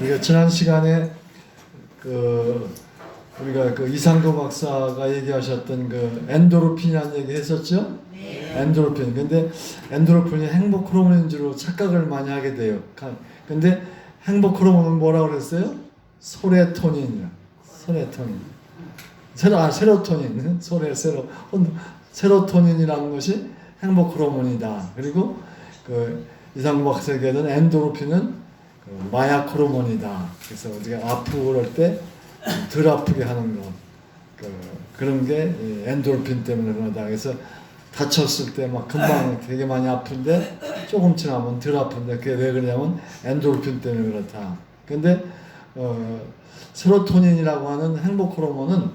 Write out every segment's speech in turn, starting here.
우리가 지난 시간에 우리가 이상도 박사가 얘기하셨던 엔도르핀이라는 얘기 했었죠? 네. 엔도르핀. 근데 엔도르핀이 행복 호르몬인 줄 착각을 많이 하게 돼요. 근데 행복 호르몬은 뭐라고 그랬어요? 소레토닌이라. 소레토닌. 세로토닌. 세로토닌이라는 것이 행복 호르몬이다. 그리고 이상도 박사가 얘기하던 엔도르핀은 마약 호르몬이다. 그래서 우리가 아프고 그럴 때 덜 아프게 하는 거. 그런 게 엔도르핀 때문에 그러다. 그래서 다쳤을 때 막 금방 되게 많이 아픈데 조금 지나면 덜 아픈데 그게 왜 그러냐면 엔도르핀 때문에 그렇다. 근데 세로토닌이라고 하는 행복 호르몬은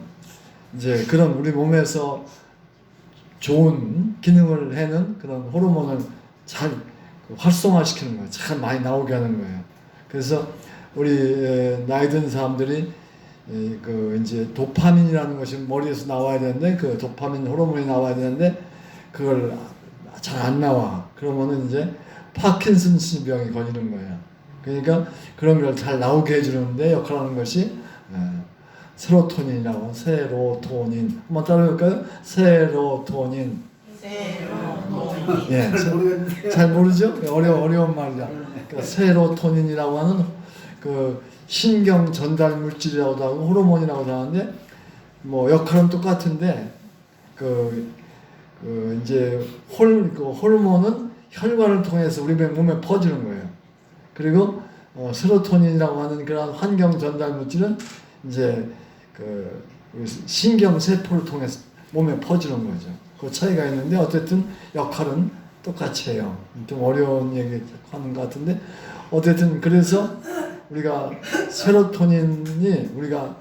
이제 그런 우리 몸에서 좋은 기능을 해는 그런 호르몬을 잘 활성화시키는 거예요. 잘 많이 나오게 하는 거예요. 그래서 우리 나이 든 사람들이 이제 도파민이라는 것이 머리에서 나와야 되는데 그 도파민 호르몬이 나와야 되는데 그걸 잘 안 나와. 그러면은 이제 파킨슨스 병이 걸리는 거예요. 그러니까 그런 걸 잘 나오게 해주는데 역할하는 것이 세로토닌이라고. 세로토닌 한번 따라해볼까요? 세로토닌. 예, 잘 모르죠? 어려운 말이야. 그러니까 세로토닌이라고 하는 신경 전달 물질이라고도 하고 호르몬이라고도 하는데 뭐 역할은 똑같은데 이제 호르몬은 혈관을 통해서 우리 몸에 퍼지는 거예요. 그리고 세로토닌이라고 하는 그런 환경 전달 물질은 이제 신경 세포를 통해서 몸에 퍼지는 거죠. 그 차이가 있는데 어쨌든 역할은 똑같이 해요. 좀 어려운 얘기 하는 것 같은데 어쨌든 그래서 우리가 세로토닌이 우리가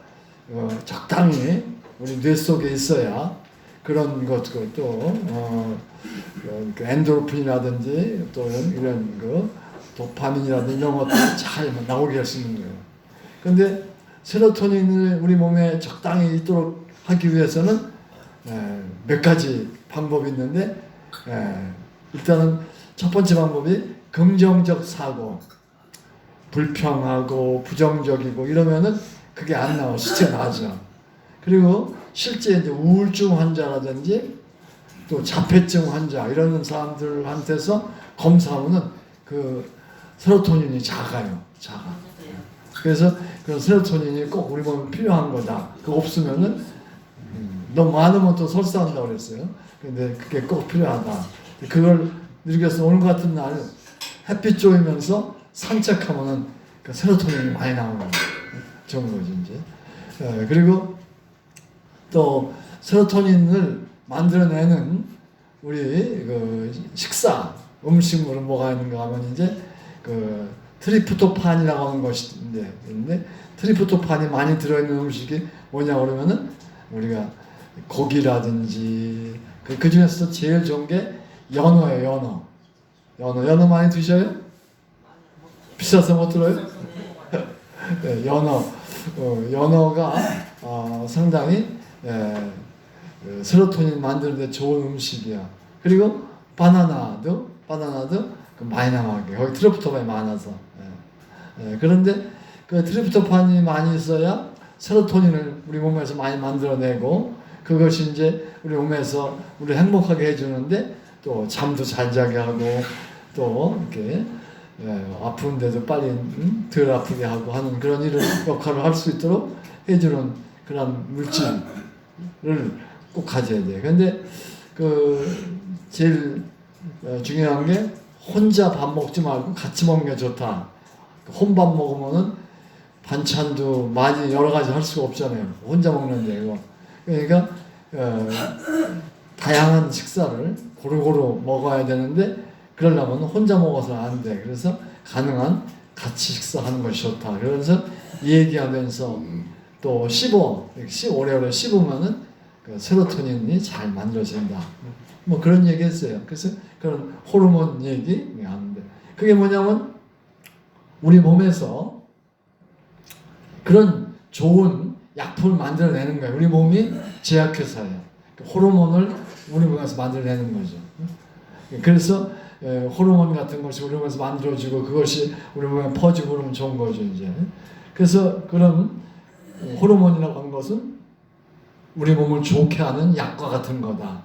적당히 우리 뇌 속에 있어야 그런 것들 또 엔도르핀이라든지 또 이런 도파민이라든지 이런 것들이 잘 나오게 할 수 있는 거예요. 근데 세로토닌을 우리 몸에 적당히 있도록 하기 위해서는 몇 가지 방법이 있는데 일단은 첫 번째 방법이 긍정적 사고. 불평하고 부정적이고 이러면은 그게 안 나와. 수치가 낮아. 그리고 실제 이제 우울증 환자라든지 또 자폐증 환자 이런 사람들한테서 검사하면은 세로토닌이 작아요. 작아. 그래서 그런 세로토닌이 꼭 우리 몸에 필요한 거다. 그거 없으면은 너무 많으면 또 설사한다고 그랬어요. 근데 그게 꼭 필요하다. 그걸 느끼겠어. 오늘 같은 날 햇빛 쬐면서 산책하면은 세로토닌이 많이 나오는 거예요. 좋은 거죠, 이제. 그리고 또 세로토닌을 만들어내는 우리 식사, 음식물은 뭐가 있는가 하면 이제 트리프토판이라고 하는 것이 있는데 트리프토판이 많이 들어있는 음식이 뭐냐 그러면은 우리가 고기라든지 그 중에서도 제일 좋은 게 연어예요. 연어 많이 드셔요? 비싸서 못 들어요? 네, 연어가 상당히 세로토닌 만드는데 좋은 음식이야. 그리고 바나나도 많이 나오게. 거기 트리프토판이 많아서. 그런데 트리프토판이 많이 있어야 세로토닌을 우리 몸에서 많이 만들어내고 그것이 이제 우리 몸에서 우리 행복하게 해주는데 또 잠도 잘 자게 하고 또 이렇게 아픈데도 빨리 덜 아프게 하고 하는 그런 역할을 할 수 있도록 해주는 그런 물질을 꼭 가져야 돼요. 근데 제일 중요한 게 혼자 밥 먹지 말고 같이 먹는 게 좋다. 혼밥 먹으면은 반찬도 많이 여러 가지 할 수가 없잖아요. 혼자 먹는데 이거. 그러니까 다양한 식사를 고루고루 먹어야 되는데 그러려면 혼자 먹어서는 안 돼. 그래서 가능한 같이 식사하는 것이 좋다. 그래서 얘기하면서 또 오래오래 씹으면은 세로토닌이 잘 만들어진다. 뭐 그런 얘기 했어요. 그래서 그런 호르몬 얘기 하는데 그게 뭐냐면 우리 몸에서 그런 좋은 약품을 만들어내는 거예요. 우리 몸이 제약회사예요. 호르몬을 우리 몸에서 만들어내는 거죠. 그래서 호르몬 같은 것이 우리 몸에서 만들어지고 그것이 우리 몸에 퍼지고 그러면 좋은 거죠 이제. 그래서 그런 호르몬이라고 하는 것은 우리 몸을 좋게 하는 약과 같은 거다.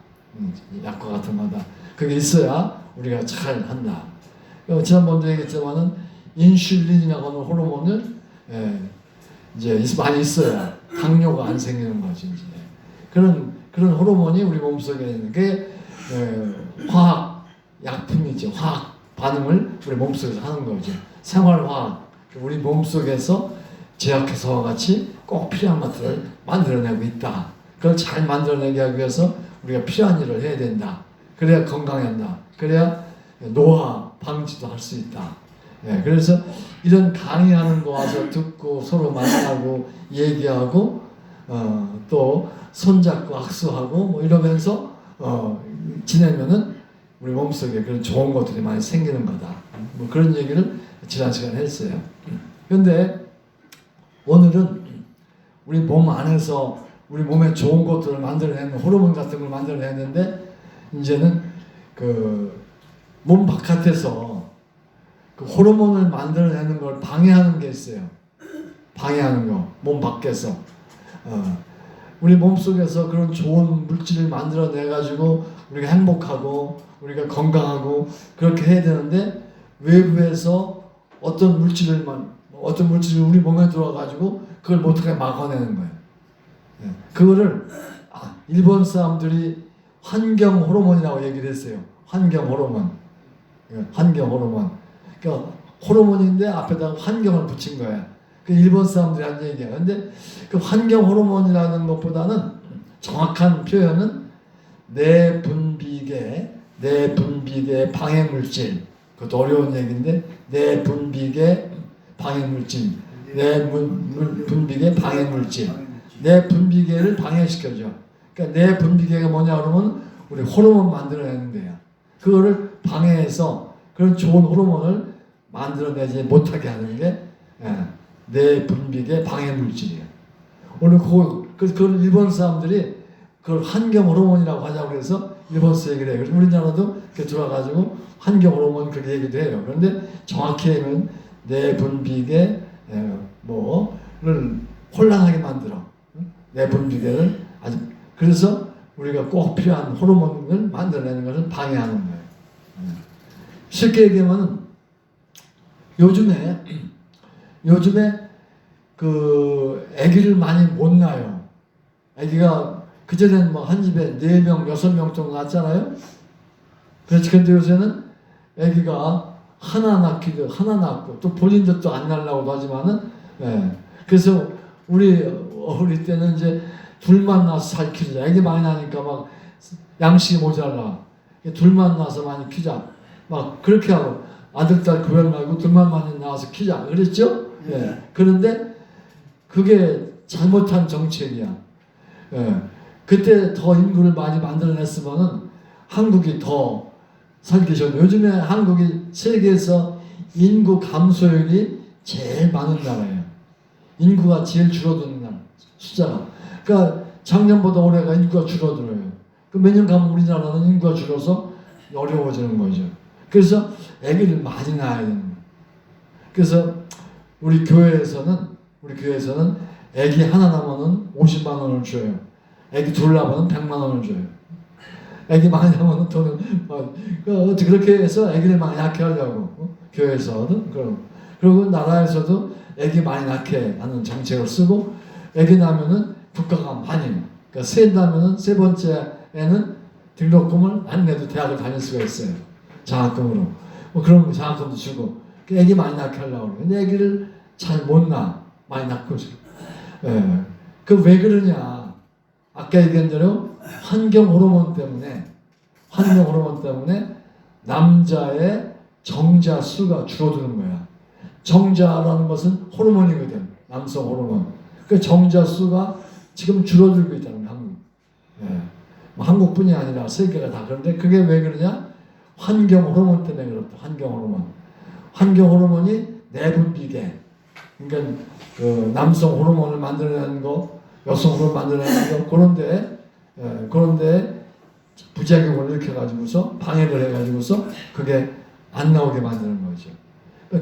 약과 같은 거다. 그게 있어야 우리가 잘 한다. 지난번도 얘기했지만은 인슐린이라고 하는 호르몬을 이제 많이 있어야 당뇨가 안 생기는 거지 이제. 그런 호르몬이 우리 몸속에 있는 게 화학 약품이죠. 화학 반응을 우리 몸속에서 하는 거죠. 생활화학 우리 몸속에서 제약회사와 같이 꼭 필요한 것들을 만들어내고 있다. 그걸 잘 만들어내기 위해서 우리가 필요한 일을 해야 된다. 그래야 건강한다. 그래야 노화 방지도 할 수 있다. 그래서 이런 강의하는 거 와서 듣고 서로 만나고 얘기하고 또 손잡고 악수하고 뭐 이러면서 지내면은 우리 몸속에 그런 좋은 것들이 많이 생기는 거다. 뭐 그런 얘기를 지난 시간에 했어요. 그런데 오늘은 우리 몸 안에서 우리 몸에 좋은 것들을 만들어내는 호르몬 같은 걸 만들어내는데 이제는 그 몸 바깥에서 그 호르몬을 만들어내는 걸 방해하는 게 있어요. 방해하는 거, 몸 밖에서. 우리 몸 속에서 그런 좋은 물질을 만들어내 가지고 우리가 행복하고 우리가 건강하고 그렇게 해야 되는데 외부에서 어떤 물질이 우리 몸에 들어와 가지고 그걸 못하게 막아내는 거예요. 그거를 일본 사람들이 환경 호르몬이라고 얘기를 했어요. 환경 호르몬. 환경 호르몬. 그러니까 호르몬인데 앞에다가 환경을 붙인 거야. 그 일본 사람들이 한 얘기야. 근데 그 환경 호르몬이라는 것보다는 정확한 표현은 내분비계 방해물질. 그것도 어려운 얘기인데 내분비계 방해물질. 내분비계 방해물질. 내분비계를 방해시켜줘. 그러니까 내분비계가 뭐냐 그러면 우리 호르몬 만들어내는 거야. 그거를 방해해서 그런 좋은 호르몬을 만들어내지 못하게 하는 게 내분비계 방해물질이에요. 오늘 그걸 일본 사람들이 그걸 환경 호르몬이라고 하자고 해서 일본서 얘기를 해요. 그래서 우리나라도 그렇게 들어와가지고 환경 호르몬 그렇게 얘기도 해요. 그런데 정확히 하면 내분비계 뭐를 혼란하게 만들어. 내분비계를 아주 그래서 우리가 꼭 필요한 호르몬을 만들어내는 것을 방해하는 거예요. 쉽게 얘기하면 요즘에 그 아기를 많이 못 낳아요. 아기가 그전에는 뭐 한 집에 4명, 6명 정도 낳았잖아요. 그렇지. 근데 요새는 아기가 하나 낳고 또 본인도 또 안 낳으려고도 하지만은 그래서 우리 때는 이제 둘만 낳아서 잘 키우자. 아기 많이 나니까 막 양식이 모자라. 둘만 낳아서 많이 키자. 막 그렇게 하고 아들, 딸 구별 말고 둘만 많이 낳아서 키자. 그랬죠? 그런데 그게 잘못한 정책이야. 그때 더 인구를 많이 만들어냈으면은 한국이 더 살기 좋은데 요즘에 한국이 세계에서 인구 감소율이 제일 많은 나라예요. 인구가 제일 줄어드는 나라. 숫자가. 그러니까 작년보다 올해가 인구가 줄어들어요. 그 몇 년 가면 우리나라는 인구가 줄어서 어려워지는 거죠. 그래서 아기를 많이 낳아야 되는 거예요. 그래서 우리 교회에서는 아기 하나 낳으면 50만 원을 줘요. 아기 둘 낳으면 100만 원을 줘요. 아기 많이 낳으면 돈은 어떻게 그렇게 해서 아기를 많이 낳게 하려고 교회에서는 그리고 나라에서도 아기 많이 낳게 하는 정책을 쓰고 아기 낳으면은 국가가 많이 그러니까 셋 낳으면은 세 번째에는 등록금을 안 내도 대학을 다닐 수가 있어요. 장학금으로 뭐 그런 장학금도 주고 아기 많이 낳게 하려고 그래요. 근데 아기를 잘 못 낳아. 많이 낳고 싶어. 그 왜 그러냐? 아까 얘기한 대로 환경 호르몬 때문에 남자의 정자 수가 줄어드는 거야. 정자라는 것은 호르몬이거든. 남성 호르몬. 그 정자 수가 지금 줄어들고 있다는 거야. 한국. 뭐 한국뿐이 아니라 세계가 다 그런데 그게 왜 그러냐? 환경 호르몬 때문에 그렇다. 환경 호르몬이 내분비계. 그러니까 그 남성 호르몬을 만들어내는 거, 여성 호르몬 만들어내는 거 그런데 부작용을 일으켜가지고서 방해를 해가지고서 그게 안 나오게 만드는 거죠.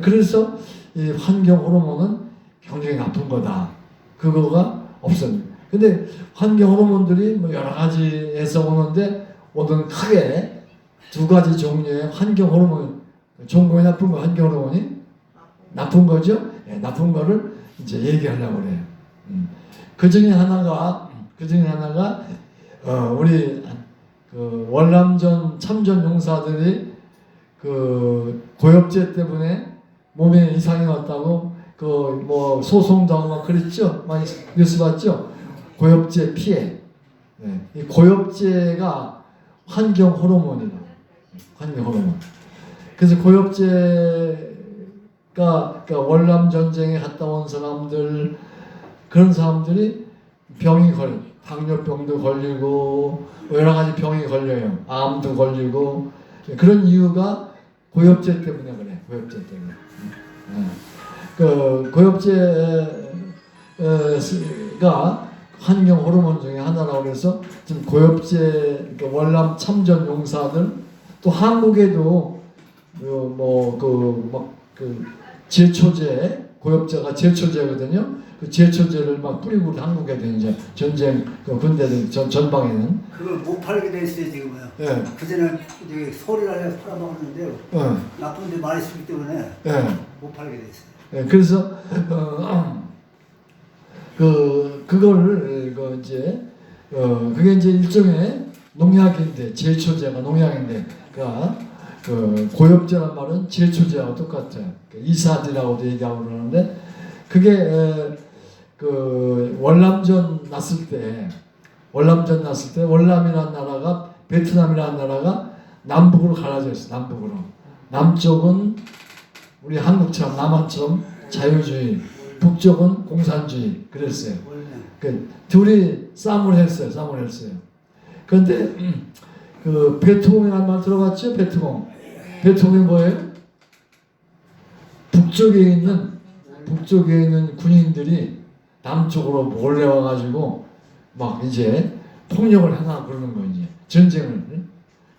그래서 이 환경 호르몬은 굉장히 나쁜 거다. 그거가 없습니다. 근데 환경 호르몬들이 뭐 여러 가지에서 오는 크게 두 가지 종류의 환경 호르몬, 좋은 거냐 나쁜 거, 환경 호르몬이 나쁜 거죠. 예, 나쁜 거를 이제 얘기하려고 그래요. 그 중에 하나가 우리 그 월남전 참전 용사들이 그 고엽제 때문에 몸에 이상이 왔다고 그 뭐 소송도 하고 막 그랬죠. 많이 뉴스 봤죠. 고엽제 피해. 네. 이 고엽제가 환경 호르몬이다. 환경 호르몬. 그래서 고엽제가 그러니까 월남 전쟁에 갔다 온 사람들, 그런 사람들이 당뇨병도 걸리고 여러 가지 병이 걸려요. 암도 걸리고 그런 이유가 고엽제 때문에 그래. 고엽제 때문에. 그 고엽제가 환경 호르몬 중에 하나라고 해서 지금 고엽제 그러니까 월남 참전 용사들 또 한국에도 제초제 고엽제가 제초제거든요. 그 제초제를 막 뿌리고 한국에도 이제 전쟁 그 군대들 전방에는 그걸 못 팔게 돼 있어요 지금은. 예. 그전에 이제 소리를 해서 팔아먹었는데요. 나쁜데 많이 쓰기 때문에 못 팔게 돼 있어요. 예. 그래서 그거를 이제 그게 이제 일종의 농약인데 제초제가 농약인데 그 고엽제란 말은 제초제하고 똑같아요. 이사제라고도 얘기하고 그러는데 그게 그 월남전 났을 때 월남이라는 나라가 베트남이라는 나라가 남북으로 갈라져 있어. 남북으로. 남쪽은 우리 한국처럼 남한처럼 자유주의, 북쪽은 공산주의 그랬어요. 그 둘이 싸움을 했어요. 그런데 그 베트공이라는 말 들어봤죠? 베트공이 뭐예요? 북쪽에 있는 군인들이 남쪽으로 몰래 와가지고 막 이제 폭력을 하나 그러는 거 이제 전쟁을.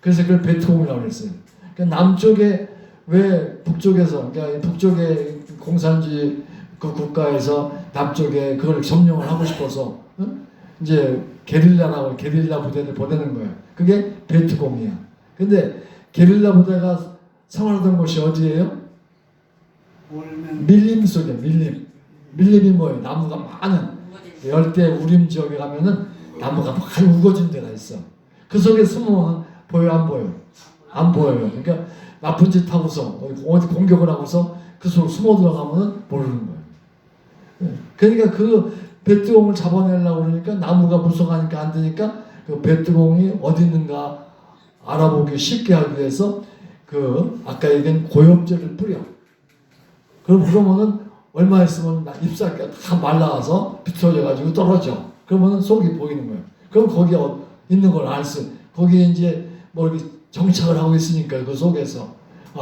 그래서 그걸 베트공이라고 그랬어요. 그러니까 남쪽에 왜 북쪽에서 그러니까 북쪽의 공산주의 그 국가에서 남쪽에 그걸 점령을 하고 싶어서 이제 게릴라 부대를 보내는 거예요. 그게 베트공이야. 근데 게릴라 부대가 생활하던 곳이 어디예요? 밀림 속이야. 밀림이 뭐예요? 나무가 많은 열대 우림 지역에 가면은 나무가 많이 우거진 데가 있어. 그 속에 숨으면 보여 안 보여? 안 보여요. 그러니까 나쁜 짓 하고서 어디 공격을 하고서 그 속으로 숨어 들어가면은 모르는 거예요. 그러니까 그 베트공을 잡아내려고 그러니까 나무가 무성하니까 안 되니까 그 베트공이 어디 있는가 알아보기 쉽게 하기 위해서 그 아까 얘기한 고엽제를 뿌려. 그러면은 얼마 있으면 잎사귀가 다 말라가서 비틀어져가지고 떨어져. 그러면은 속이 보이는 거예요. 그럼 거기에 있는 걸 알 수. 거기에 이제 뭐 이렇게 정착을 하고 있으니까 그 속에서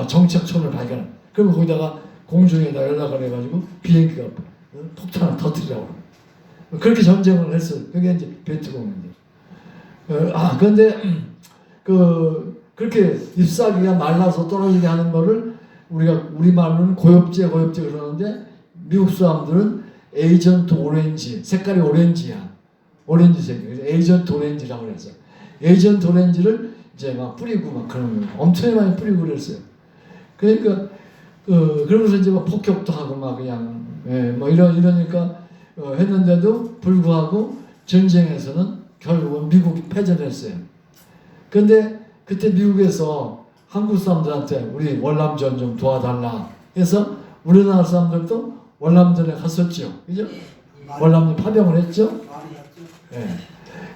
정착촌을 발견. 그러면 거기다가 공중에다 연락을 해가지고 비행기가 폭탄을 터뜨리라고. 그렇게 전쟁을 했어요. 그게 이제 베트공인데. 그런데 그렇게 잎사귀가 말라서 떨어지게 하는 거를 우리 말로는 고엽제 그러는데 미국 사람들은 에이전트 오렌지, 색깔이 오렌지야. 오렌지색. 에이전트 오렌지라고 그랬어요. 에이전트 오렌지를 이제 막 뿌리고 막 그런 거예요. 엄청 많이 뿌리고 그랬어요. 그러니까 그러면서 이제 막 폭격도 하고 막 그냥 뭐 이러니까 했는데도 불구하고 전쟁에서는 결국은 미국이 패전을 했어요. 그런데 그때 미국에서 한국 사람들한테 우리 월남전 좀 도와달라 해서 우리나라 사람들도 월남전에 갔었죠. 그죠? 월남전 파병을 했죠. 네.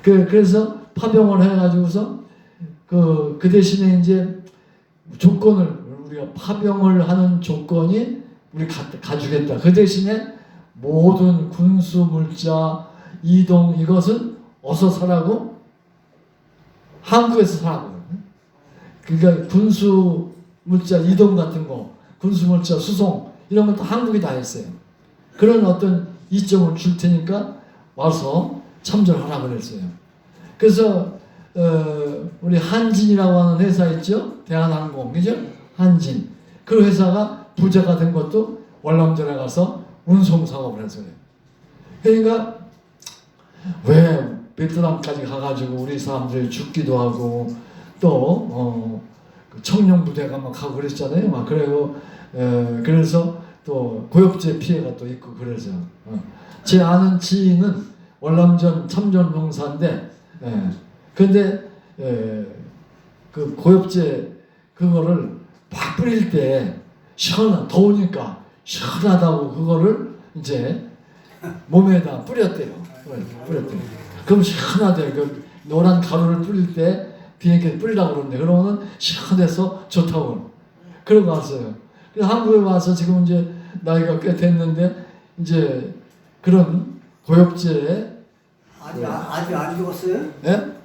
그래서 파병을 해가지고서 그 대신에 이제 조건을 우리가 파병을 하는 조건이 우리 가주겠다. 그 대신에 모든 군수 물자 이동 이것은 어서 사라고 한국에서 사라고. 그러니까 군수 물자 이동 같은 거, 군수 물자 수송 이런 것도 한국이 다 했어요. 그런 어떤 이점을 줄 테니까 와서 참전하라 그랬어요. 그래서 우리 한진이라고 하는 회사 있죠? 대한항공, 그죠? 한진. 그 회사가 부자가 된 것도 월남전에 가서 운송 사업을 해서 그래요. 그러니까 왜 베트남까지 가가지고 우리 사람들이 죽기도 하고 또 청룡 부대가 막 가고 그랬잖아요. 막 그리고 그래서 또 고엽제 피해가 또 있고 그래서 제 아는 지인은 월남전 참전 용사인데 근데 그 고엽제 그거를 막 뿌릴 때 더우니까 시원하다고 그거를 이제 몸에다 뿌렸대요. 뿌렸대요. 그럼 시원하대. 그 노란 가루를 뿌릴 때 비행기에 뿌리라고 그러는데 그러면은 시원해서 좋다고 그러고 왔어요. 그래서 한국에 와서 지금 이제 나이가 꽤 됐는데 이제 그런 고엽제에 아직 안 죽었어요? 예?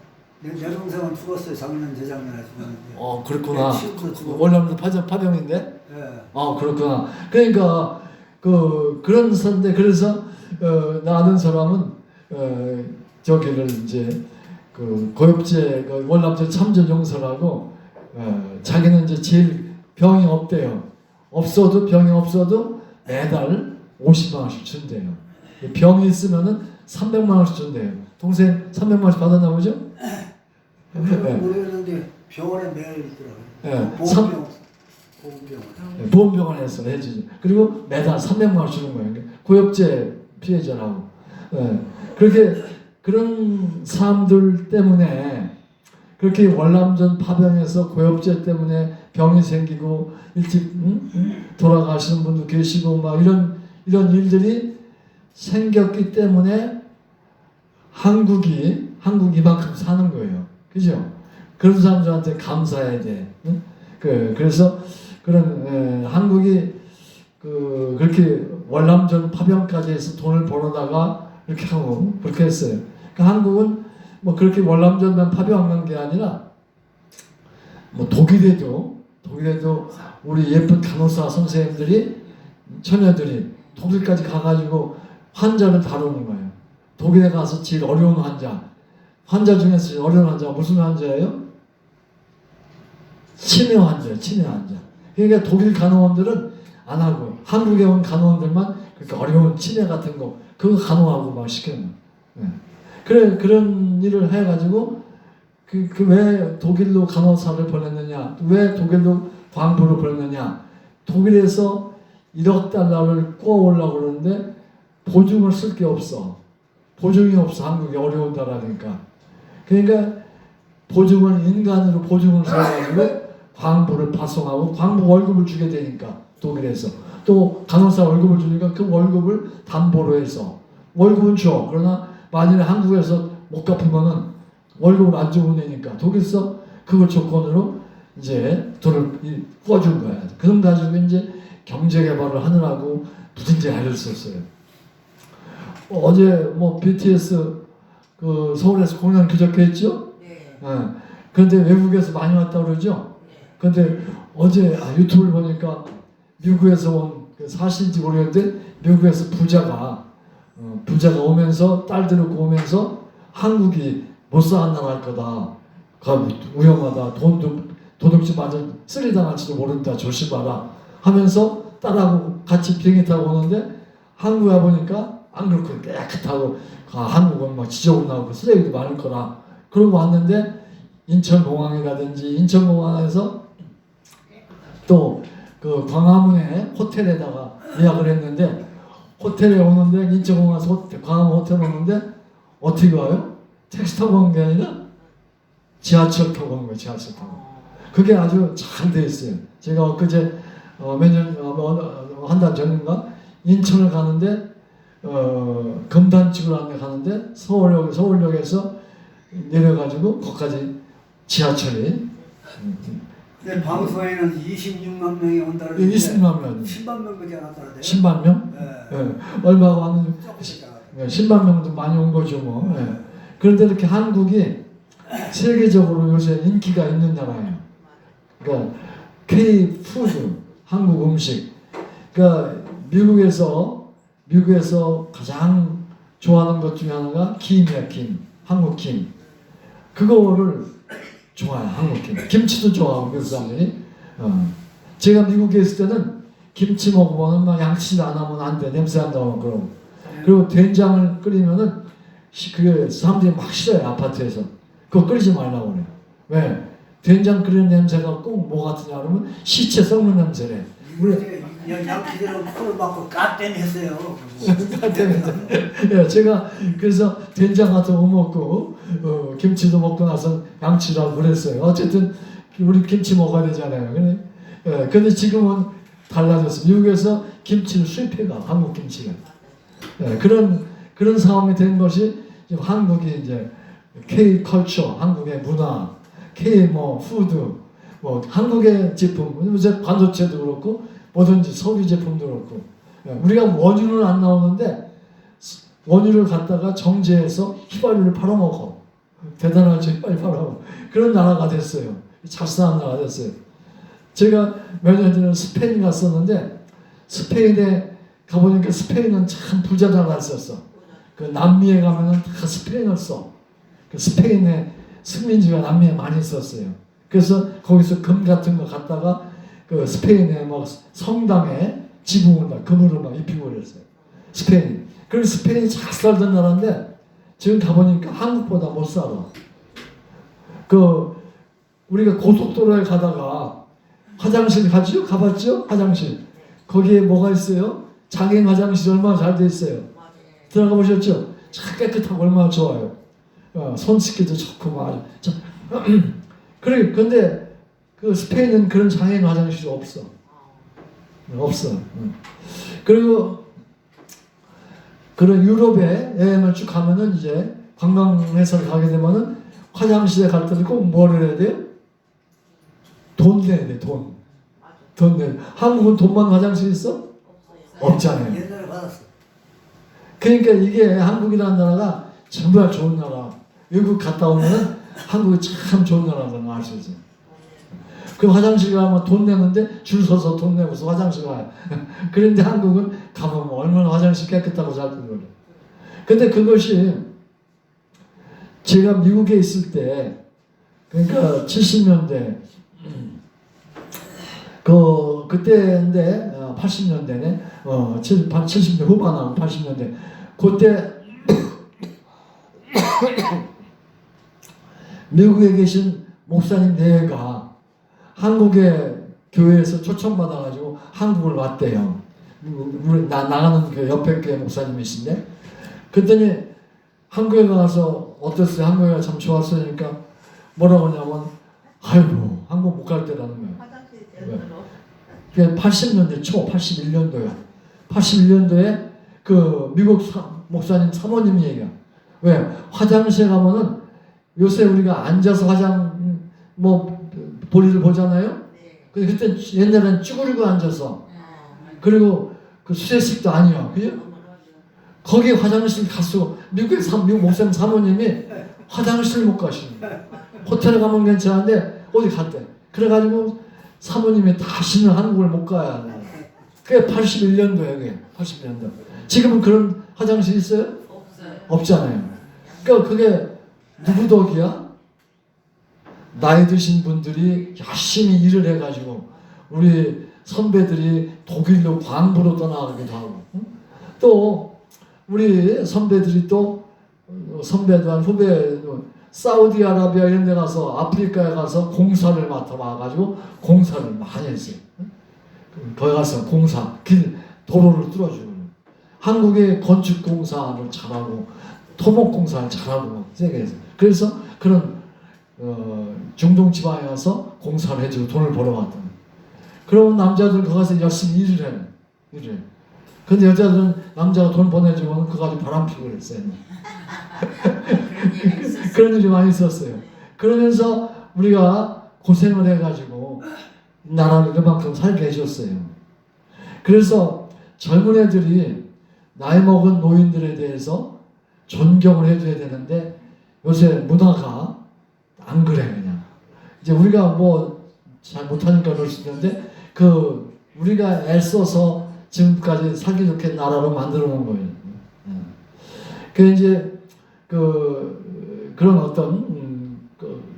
내 동생은 죽었어요. 작년 재작년에 죽었는데. 그렇구나. 네, 월남도 파병인데. 네. 그렇구나. 그러니까 그런 선데 그래서 나 아는 사람은 저기를 이제 그 고엽제 그 월남전 참전 용사라고 자기는 이제 제일 병이 없대요. 병이 없어도 매달 50만 원씩 준대요. 병이 있으면은 300만 원씩 준대요. 동생 300만 원씩 받았나 보죠? 모르겠는데 병원에 매일 있더라고요. 보험병원에서 해주죠. 그리고 매달 300만 원 주는 거예요. 고엽제 피해자라고. 그렇게 그런 사람들 때문에 그렇게 월남전 파병에서 고엽제 때문에 병이 생기고 일찍 돌아가시는 분도 계시고 막 이런 일들이 생겼기 때문에 한국이 이만큼 사는 거예요. 그죠? 그런 사람들한테 감사해야 돼. 그래서 그런 한국이 그렇게 월남전 파병까지 해서 돈을 벌어다가 이렇게 하고 그렇게 했어요. 그러니까 한국은 뭐 그렇게 월남전만 파병한 게 아니라 뭐 독일에도 우리 예쁜 간호사 선생님들이 처녀들이 독일까지 가가지고 환자를 다루는 거예요. 독일에 가서 제일 어려운 환자 중에서 제일 어려운 환자가 무슨 환자예요? 치매 환자예요. 그러니까 독일 간호원들은 안 하고 한국에 온 간호원들만 그렇게 어려운 치매 같은 거 그거 간호하고 막 시키는 거예요. 그런 일을 해가지고 왜 독일로 간호사를 보냈느냐, 왜 독일로 광부를 보냈느냐, 독일에서 1억 달러를 꼬아오려고 그러는데 보증을 쓸 게 없어. 보증이 없어. 한국이 어려운 나라니까. 그러니까 인간으로 보증을 써가지고 광부를 파송하고 광부 월급을 주게 되니까 독일에서 또 간호사 월급을 주니까 그 월급을 담보로 해서 월급은 줘. 그러나 만일에 한국에서 못 갚으면은 월급을 안 주고 내니까 독일에서 그걸 조건으로 이제 돈을 구워준 거야. 그럼 가지고 이제 경제 개발을 하느라고 무진지 애를 썼어요. 어제 뭐 BTS 서울에서 공연 그저께 했죠? 네. 그런데 외국에서 많이 왔다 그러죠? 그런데 어제 유튜브를 보니까 미국에서 온 사실인지 모르겠는데 미국에서 부자가 오면서 딸 데리고 오면서 한국이 못 살아나갈 거다. 위험하다. 도둑질 맞아 쓰리당할지도 모른다. 조심하라. 하면서 딸하고 같이 비행기 타고 오는데 한국에 와보니까 안 그렇고 깨끗하고 한국은 막 지저분하고 쓰레기도 많을 거라. 그러고 왔는데 인천공항이라든지 인천공항에서 또 그 광화문에 호텔에다가 예약을 했는데 호텔에 오는데 인천공항에서 광화문 호텔 오는데 어떻게 와요? 택시 타고 온 게 아니라 지하철 타고 온 거예요. 지하철 타고. 그게 아주 잘 돼 있어요. 제가 엊그제 한 달 전인가 인천을 가는데 금단집을 안에 가는데 서울역에서 내려가지고 거기까지 지하철이. 네, 방송에는 26만 명이 온다는데 20만 명. 10만 명밖에 안 왔다는데요. 10만 명? 네. 얼마가 왔는지 10만 명도 많이 온 거죠 뭐. 그런데 이렇게 한국이 세계적으로 요새 인기가 있는 나라예요. 그러니까 K-푸드, 한국 음식. 그러니까 미국에서 가장 좋아하는 것 중에 하나가 김이야, 김. 한국 김. 그거를 좋아요. 한국 김치도 좋아하고 그 사람들이. 제가 미국에 있을 때는 김치 먹으면 막 양치질 안 하면 안 돼. 냄새 안 나고 그러고. 그리고 된장을 끓이면은 그게 사람들이 막 싫어요. 아파트에서. 그거 끓이지 말라고 그래요. 왜? 된장 끓이는 냄새가 꼭 뭐 같으냐 그러면 시체 썩는 냄새래. 우리 양치대로 코를 막고 갓땜 했어요. 예, 제가 그래서 된장 같은 거 먹고 김치도 먹고 나서 양치라고 그랬어요. 어쨌든 우리 김치 먹어야 되잖아요. 근데 지금은 달라졌어요. 미국에서 김치를 수입해가 한국 김치가. 그런 상황이 된 것이 한국이 이제 K 컬처, 한국의 문화, K 뭐 푸드, 뭐 한국의 제품, 이제 반도체도 그렇고 뭐든지 석유 제품도 그렇고 우리가 원유는 안 나오는데 원유를 갖다가 정제해서 휘발유를 팔아먹어. 대단하죠. 휘발유 팔아먹어. 그런 나라가 됐어요. 잘 사는 나라가 됐어요. 제가 몇 년 전에 스페인 갔었는데 스페인에 가보니까 스페인은 참 부자 나라였었어. 그 남미에 가면은 다 스페인어를 써. 그 스페인의 식민지가 남미에 많이 있었어요. 그래서 거기서 금 같은 거 갖다가 그 스페인의 뭐 성당에 지붕을 막 금으로 막 입히고 그랬어요. 스페인. 그리고 스페인이 잘 살던 나라인데 지금 가보니까 한국보다 못 살아. 우리가 고속도로에 가다가 화장실 가죠? 가봤죠? 화장실. 거기에 뭐가 있어요? 장애인 화장실 얼마나 잘 돼 있어요. 들어가 보셨죠? 참 깨끗하고 얼마나 좋아요. 손 씻기도 좋고 막. 그래, 근데 그 스페인은 그런 장애인 화장실이 없어. 없어. 그리고 그런 유럽에 여행을 쭉 가면은 이제 관광회사를 가게 되면은 화장실에 갈 때는 꼭 뭐를 해야 돼요? 돈 내야 돼, 돈. 돈 내야 돼. 한국은 돈 많은 화장실 있어? 없잖아요. 옛날에 받았어. 그러니까 이게 한국이라는 나라가 정말 좋은 나라. 외국 갔다 오면은 한국이 참 좋은 나라라는 걸 알 수 있어요. 그 화장실 가면 돈 내는데 줄 서서 돈 내고서 화장실 가요. 그런데 한국은 가보면 얼마나 화장실 깨끗하고 잘 되는 거예요. 근데 그것이 제가 미국에 있을 때, 그러니까 70년대, 그때인데, 80년대네, 70년대 후반하고 80년대, 그때 미국에 계신 목사님 4가 한국의 교회에서 초청받아가지고 한국을 왔대요. 나가는 그 옆에 교회 목사님이신데, 그랬더니 한국에 가서 어땠어요? 한국에 참 좋았어요. 그러니까 뭐라고 하냐면, 아이고, 한국 못 갈 때라는 거예요. 그게 80년대 초, 81년도야. 81년도에 그 미국 목사님 사모님이 얘기야. 왜? 화장실에 가면은 요새 우리가 앉아서 볼일을 보잖아요? 근데 그때 옛날엔 쭈그리고 앉아서. 그리고 그 수제식도 아니야. 그죠? 거기 화장실 갔어. 미국 목사님 사모님이 화장실 못 가시는 거야. 호텔에 가면 괜찮은데 어디 갔대. 그래가지고 사모님이 다시는 한국을 못 가야 돼. 그게 81년도야, 그게. 81년도. 지금은 그런 화장실 있어요? 없어요. 없잖아요. 그러니까 그게 누구 덕이야? 나이 드신 분들이 열심히 일을 해가지고 우리 선배들이 독일로 광부로 떠나가기도 하고, 또 우리 선배들이 또 선배도 한 후배도 사우디아라비아 이런 데 가서 아프리카에 가서 공사를 맡아봐가지고 공사를 많이 했어요. 거기 가서 공사, 도로를 뚫어주고, 한국의 건축공사를 잘하고 토목공사를 잘하고 세계에서. 그래서 그런 중동 지방에 가서 공사를 해주고 돈을 벌어왔다. 그러면 남자들 거기 가서 열심히 일을 해. 근데 여자들은 남자가 돈 보내주면 그거 가지고 바람 피고 그랬어요. 그런 일이 많이 있었어요. 그러면서 우리가 고생을 해가지고 나라를 그만큼 살게 해줬어요. 그래서 젊은 애들이 나이 먹은 노인들에 대해서 존경을 해줘야 되는데 요새 문화가 안 그래. 그냥 이제 우리가 뭐 잘 못하니까 그럴 수 있는데 우리가 애써서 지금까지 살기 좋게 나라로 만들어 놓은 거예요. 그 이제 그런 어떤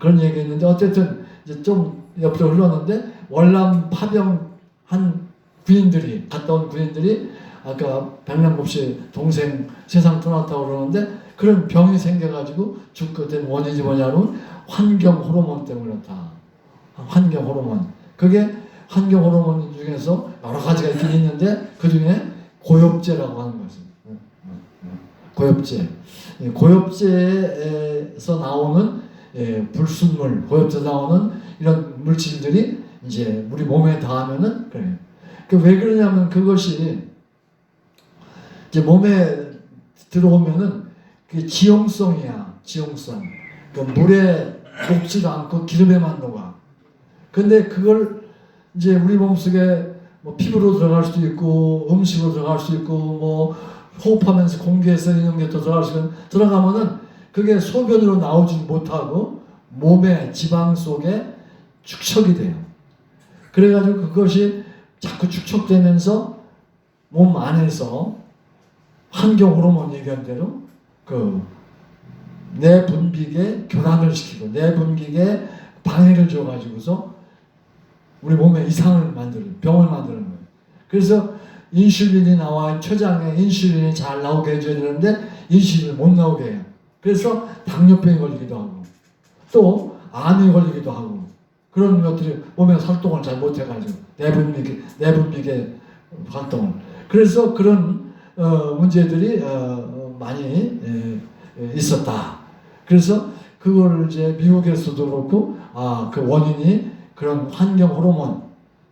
그런 얘기했는데 어쨌든 이제 좀 옆으로 흘렀는데 월남 파병한 군인들이 갔다 온 군인들이 아까 백남곱 씨 동생 세상 떠났다고 그러는데 그런 병이 생겨가지고 죽게 된 원인이 뭐냐면 환경 호르몬 때문에 그렇다. 환경 호르몬. 그게 환경 호르몬 중에서 여러 가지가 있긴 있는데 그 중에 고엽제라고 하는 것입니다. 고엽제. 고엽제에서 나오는 불순물, 고엽제 나오는 이런 물질들이 이제 우리 몸에 닿으면은 그래요. 왜 그러냐면 그것이 이제 몸에 들어오면은 그게 지용성이야, 지용성. 그 물에 녹지도 않고 기름에만 녹아. 근데 그걸 이제 우리 몸속에 뭐 피부로 들어갈 수도 있고 음식으로 들어갈 수 있고 뭐 호흡하면서 공기에서 있는 게 또 들어갈 수 있고 들어가면은 그게 소변으로 나오지 못하고 몸의 지방 속에 축적이 돼요. 그래가지고 그것이 자꾸 축적되면서 몸 안에서 환경 호르몬 얘기한 대로 그 내 분비계 교란을 시키고 내 분비계에 방해를 줘가지고서 우리 몸에 이상을 만드는 병을 만드는 거예요. 그래서 인슐린이 나와 췌장에 인슐린이 잘 나오게 해줘야 되는데 인슐린을 못 나오게 해요. 그래서 당뇨병이 걸리기도 하고 또 암이 걸리기도 하고 그런 것들이 몸에 활동을 잘 못해가지고 내분비계 활동을 그래서 그런 문제들이 많이 있었다. 그래서 그걸 이제 미국에서도 그렇고 그 원인이 그런 환경 호르몬,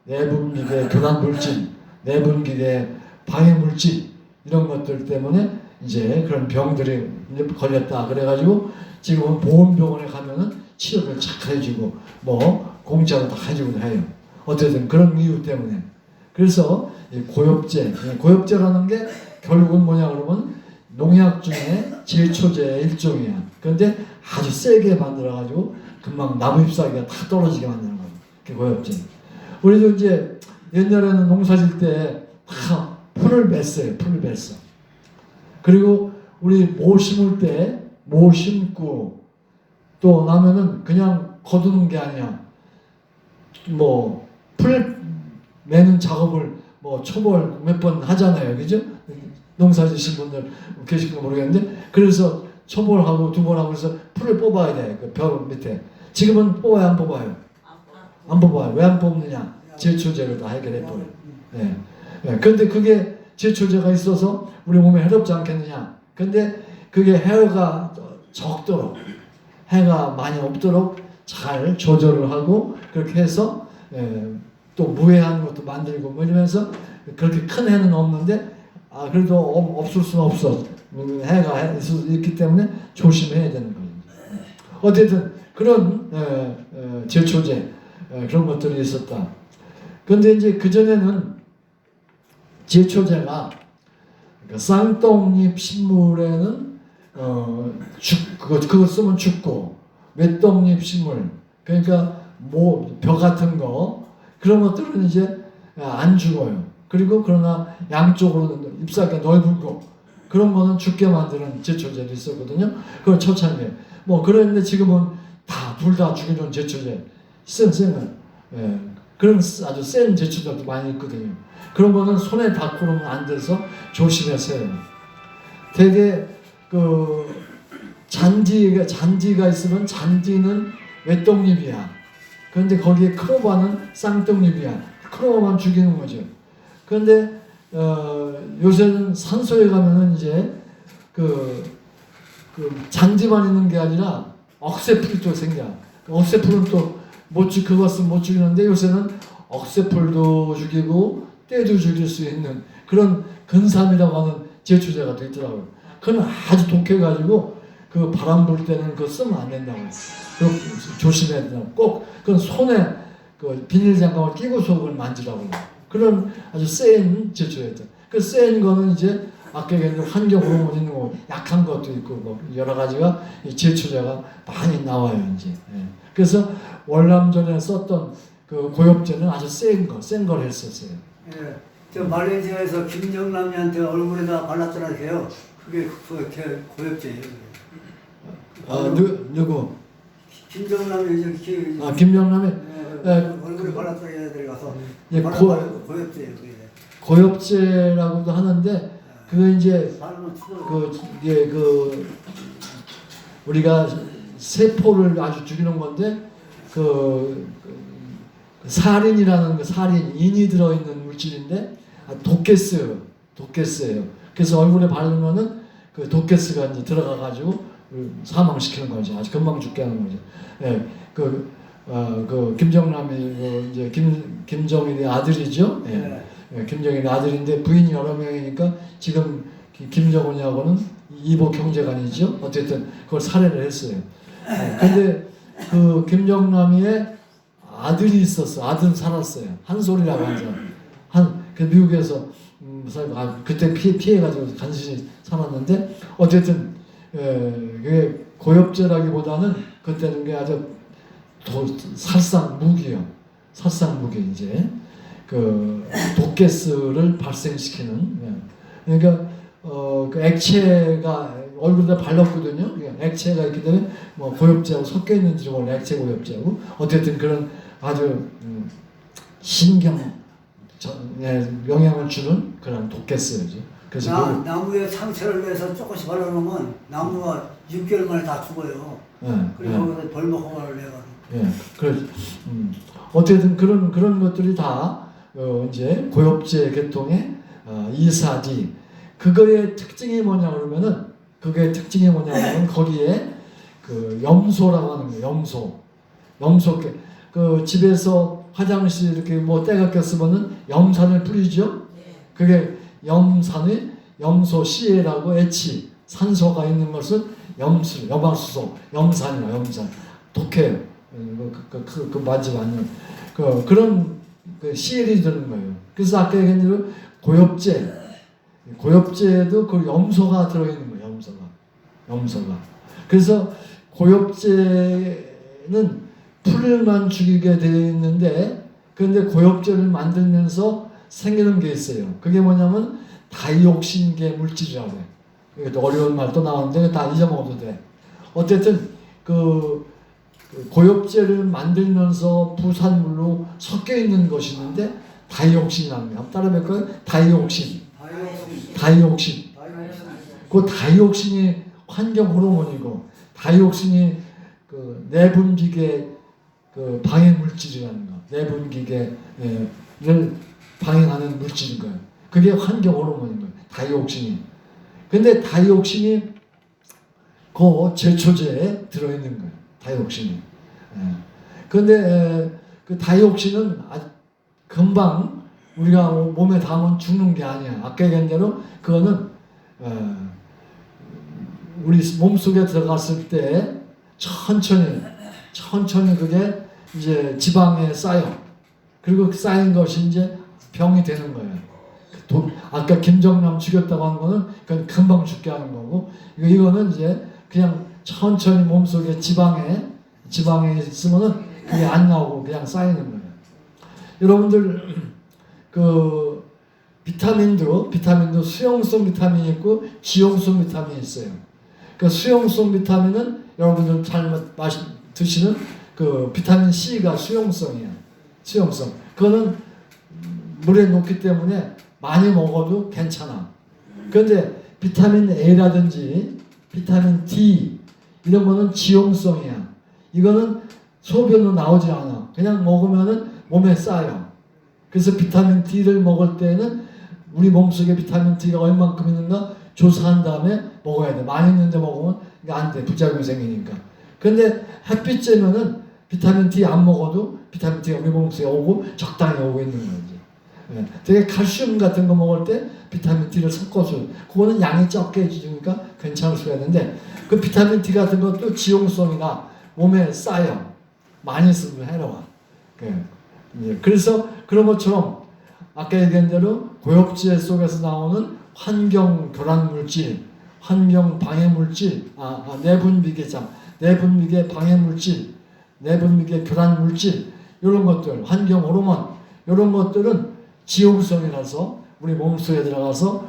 내분비계 교란 물질, 내분비계 방해 물질 이런 것들 때문에 이제 그런 병들이 걸렸다. 그래가지고 지금은 보건병원에 가면은 치료를 착 해주고 뭐 공짜로 다 해주고 해요. 어쨌든 그런 이유 때문에. 그래서 고엽제라는 게 결국은 뭐냐 그러면 농약 중에 제초제의 일종이야. 그런데 아주 세게 만들어가지고 금방 나무 잎사귀가 다 떨어지게 만드는 거예요. 그게 고엽제. 우리도 이제 옛날에는 농사 질 때 다 풀을 맸어요. 풀을 맸어. 그리고 우리 모 심을 때 모 심고 또 나면은 그냥 거두는 게 아니야. 뭐 풀 매는 작업을 뭐 초벌 몇 번 하잖아요. 그죠? 농사 지신 분들 계실까 모르겠는데 그래서 초벌하고 두 번 하고 그래서 풀을 뽑아야 돼. 그 벼 밑에. 지금은 뽑아요, 안 뽑아요? 안 뽑아요. 왜 안 뽑느냐? 제초제를 다 해결해 버려. 네. 근데 그게 제초제가 있어서 우리 몸에 해롭지 않겠느냐? 근데 그게 해가 적도록 해가 많이 없도록 잘 조절을 하고 그렇게 해서 또 무해한 것도 만들고 뭐 이러면서 그렇게 큰 해는 없는데 그래도 없을 수는 없어. 해가 있기 때문에 조심해야 되는 거예요. 어쨌든 그런 제초제 그런 것들이 있었다. 그런데 이제 그 전에는 제초제가 쌍떡잎 식물에는 그거 쓰면 죽고 외떡잎 식물 그러니까 뭐 벼 같은 거 그런 것들은 이제 안 죽어요. 그리고 그러나 양쪽으로는 잎사귀가 넓은 거 그런 거는 죽게 만드는 제초제도 있었거든요. 그걸 초창기에 뭐 그랬는데 지금은 둘 다 죽이는 제초제 센 그런 아주 센 제초제도 많이 있거든요. 그런 거는 손에 닿고 그러면 안 돼서 조심해서 해요. 되게 그 잔디가 있으면 잔디는 외떡잎이야. 그런데 거기에 크로바는 쌍떡잎이야. 크로바만 죽이는 거죠. 그런데 요새는 산소에 가면은 이제 그 잔디만 있는 게 아니라 억새풀이 또 생겨. 억새풀은 또 그것은 못 죽이는데 요새는 억새풀도 죽이고 때도 죽일 수 있는 그런 근삼이라고 하는 제초제가 또 있더라고요. 그건 아주 독해가지고 그 바람 불 때는 그거 쓰면 안 된다고. 조심해야 된다고. 꼭 그건 손에 그 비닐 장갑을 끼고서 그걸 만지라고. 그런 아주 센 제초였죠. 그 센 거는 이제 아까 얘기한 환경 호르몬 있는 거 약한 것도 있고 뭐 여러 가지가 제초제가 많이 나와요 이제. 그래서 월남전에 썼던 그 고엽제는 아주 센 걸 했었어요. 예, 저 말레이시아에서 김정남이한테 얼굴에다 발랐더라고요. 그게 고엽제예요. 누구? 김정남이 이렇게 김정남이 얼굴에 발랐던 애들이 가서 예, 고엽제예요. 그게. 고엽제라고도 하는데 그거 이제 발음은 틀어요. 그 우리가 세포를 아주 죽이는 건데 그 사린이라는 거 사린인이 들어있는 물질인데 독가스예요. 그래서 얼굴에 바르면은 그 독가스가 이제 들어가 가지고 사망시키는 거죠. 아주 금방 죽게 하는 거죠. 예, 그 김정남이 이제 김정일의 아들이죠. 예. 네. 예, 김정일의 아들인데 부인이 여러 명이니까 지금 김정은이하고는 이복 형제간이죠. 어쨌든 그걸 살해를 했어요. 근데 그 김정남이의 아들이 있었어. 아들은 살았어요. 한솔이라고 하죠. 그 미국에서 그때 피해가지고 간신히 살았는데 어쨌든 그게 고엽제라기보다는 그때는 게 아주 살상 무기요. 살상 무기 이제 그 독가스를 발생시키는. 그러니까 그 액체가 얼굴에 발랐거든요. 액체가 있기 때문에 뭐 고엽제하고 섞여 있는지 몰라. 액체 고엽제하고 어쨌든 그런 아주 영향을 주는 그런 독가스죠. 그래서 나무에 상처를 내서 조금씩 발라놓으면 나무가 6개월 만에 다 죽어요. 그래서 거기서 벌목허가를 내가지고. 예, 그래. 어쨌든 그런 것들이 다 이제 고엽제 계통의 이사지. 그거의 특징이 뭐냐 그러면은 거기에 그 염소라고 하는 거예요. 염소. 그 집에서 화장실 이렇게 뭐 때가 꼈으면은 염산을 뿌리죠. 그게 염소 씨에라고 H 산소가 있는 것은 염화수소, 염산 독해요. 그 맞지 않는 그런 CL이 드는 거예요. 그래서 아까 얘기한 대로 고엽제도 그 염소가 들어있는 거예요. 염소가. 그래서 고엽제는 풀만 죽이게 되어 있는데 그런데 고엽제를 만들면서 생기는 게 있어요. 그게 뭐냐면 다이옥신계 물질이라고 해요. 이것도 어려운 말 또 나오는데 다 잊어먹어도 돼. 어쨌든 그 고엽제를 만들면서 부산물로 섞여 있는 것이 있는데 다이옥신이라는 거. 따라 볼까요? 다이옥신. 그 다이옥신이 환경 호르몬이고 다이옥신이 그 내분비계 그 방해 물질이라는 거. 내분비계를 방해하는 물질인 거예요. 그게 환경 호르몬인 거예요. 다이옥신이. 근데 다이옥신이 그 제초제에 들어있는 거예요. 다이옥신이. 그런데 그 다이옥신은 아주 금방 우리가 몸에 닿으면 죽는 게 아니야. 아까 얘기한 대로 그거는 우리 몸속에 들어갔을 때 천천히 그게 이제 지방에 쌓여. 그리고 그 쌓인 것이 이제 병이 되는 거예요. 아까 김정남 죽였다고 하는 거는 그건 금방 죽게 하는 거고 이거는 이제 그냥 천천히 몸속에 지방에 있으면은 그게 안 나오고 그냥 쌓이는 거예요. 여러분들 그 비타민도 수용성 비타민이 있고 지용성 비타민이 있어요. 그 수용성 비타민은 여러분들 잘 드시는 그 비타민 C가 수용성이에요. 수용성. 그거는 물에 녹기 때문에 많이 먹어도 괜찮아. 그런데 비타민 A라든지 비타민 D 이런 거는 지용성이야. 이거는 소변으로 나오지 않아. 그냥 먹으면은 몸에 쌓여. 그래서 비타민 D를 먹을 때는 우리 몸속에 비타민 D가 얼만큼 있는가 조사한 다음에 먹어야 돼. 많이 있는데 먹으면 안 돼. 부작용이 생기니까. 근데 햇빛 쬐면은 비타민 D 안 먹어도 비타민 D가 우리 몸속에 오고 적당히 오고 있는 거지. 되게 칼슘 같은 거 먹을 때 비타민 D를 섞어줘요. 그거는 양이 적게 해주니까 괜찮을 수가 있는데 그 비타민 D 같은 것도 지용성이나 몸에 쌓여. 많이 쓰면 해로워. 그래서 그런 것처럼 아까 얘기한 대로 고엽제 속에서 나오는 환경 교란 물질, 환경 방해 물질, 내분비계 방해 물질, 내분비계 교란 물질 이런 것들, 환경 호르몬 이런 것들은 지용성이라서 우리 몸속에 들어가서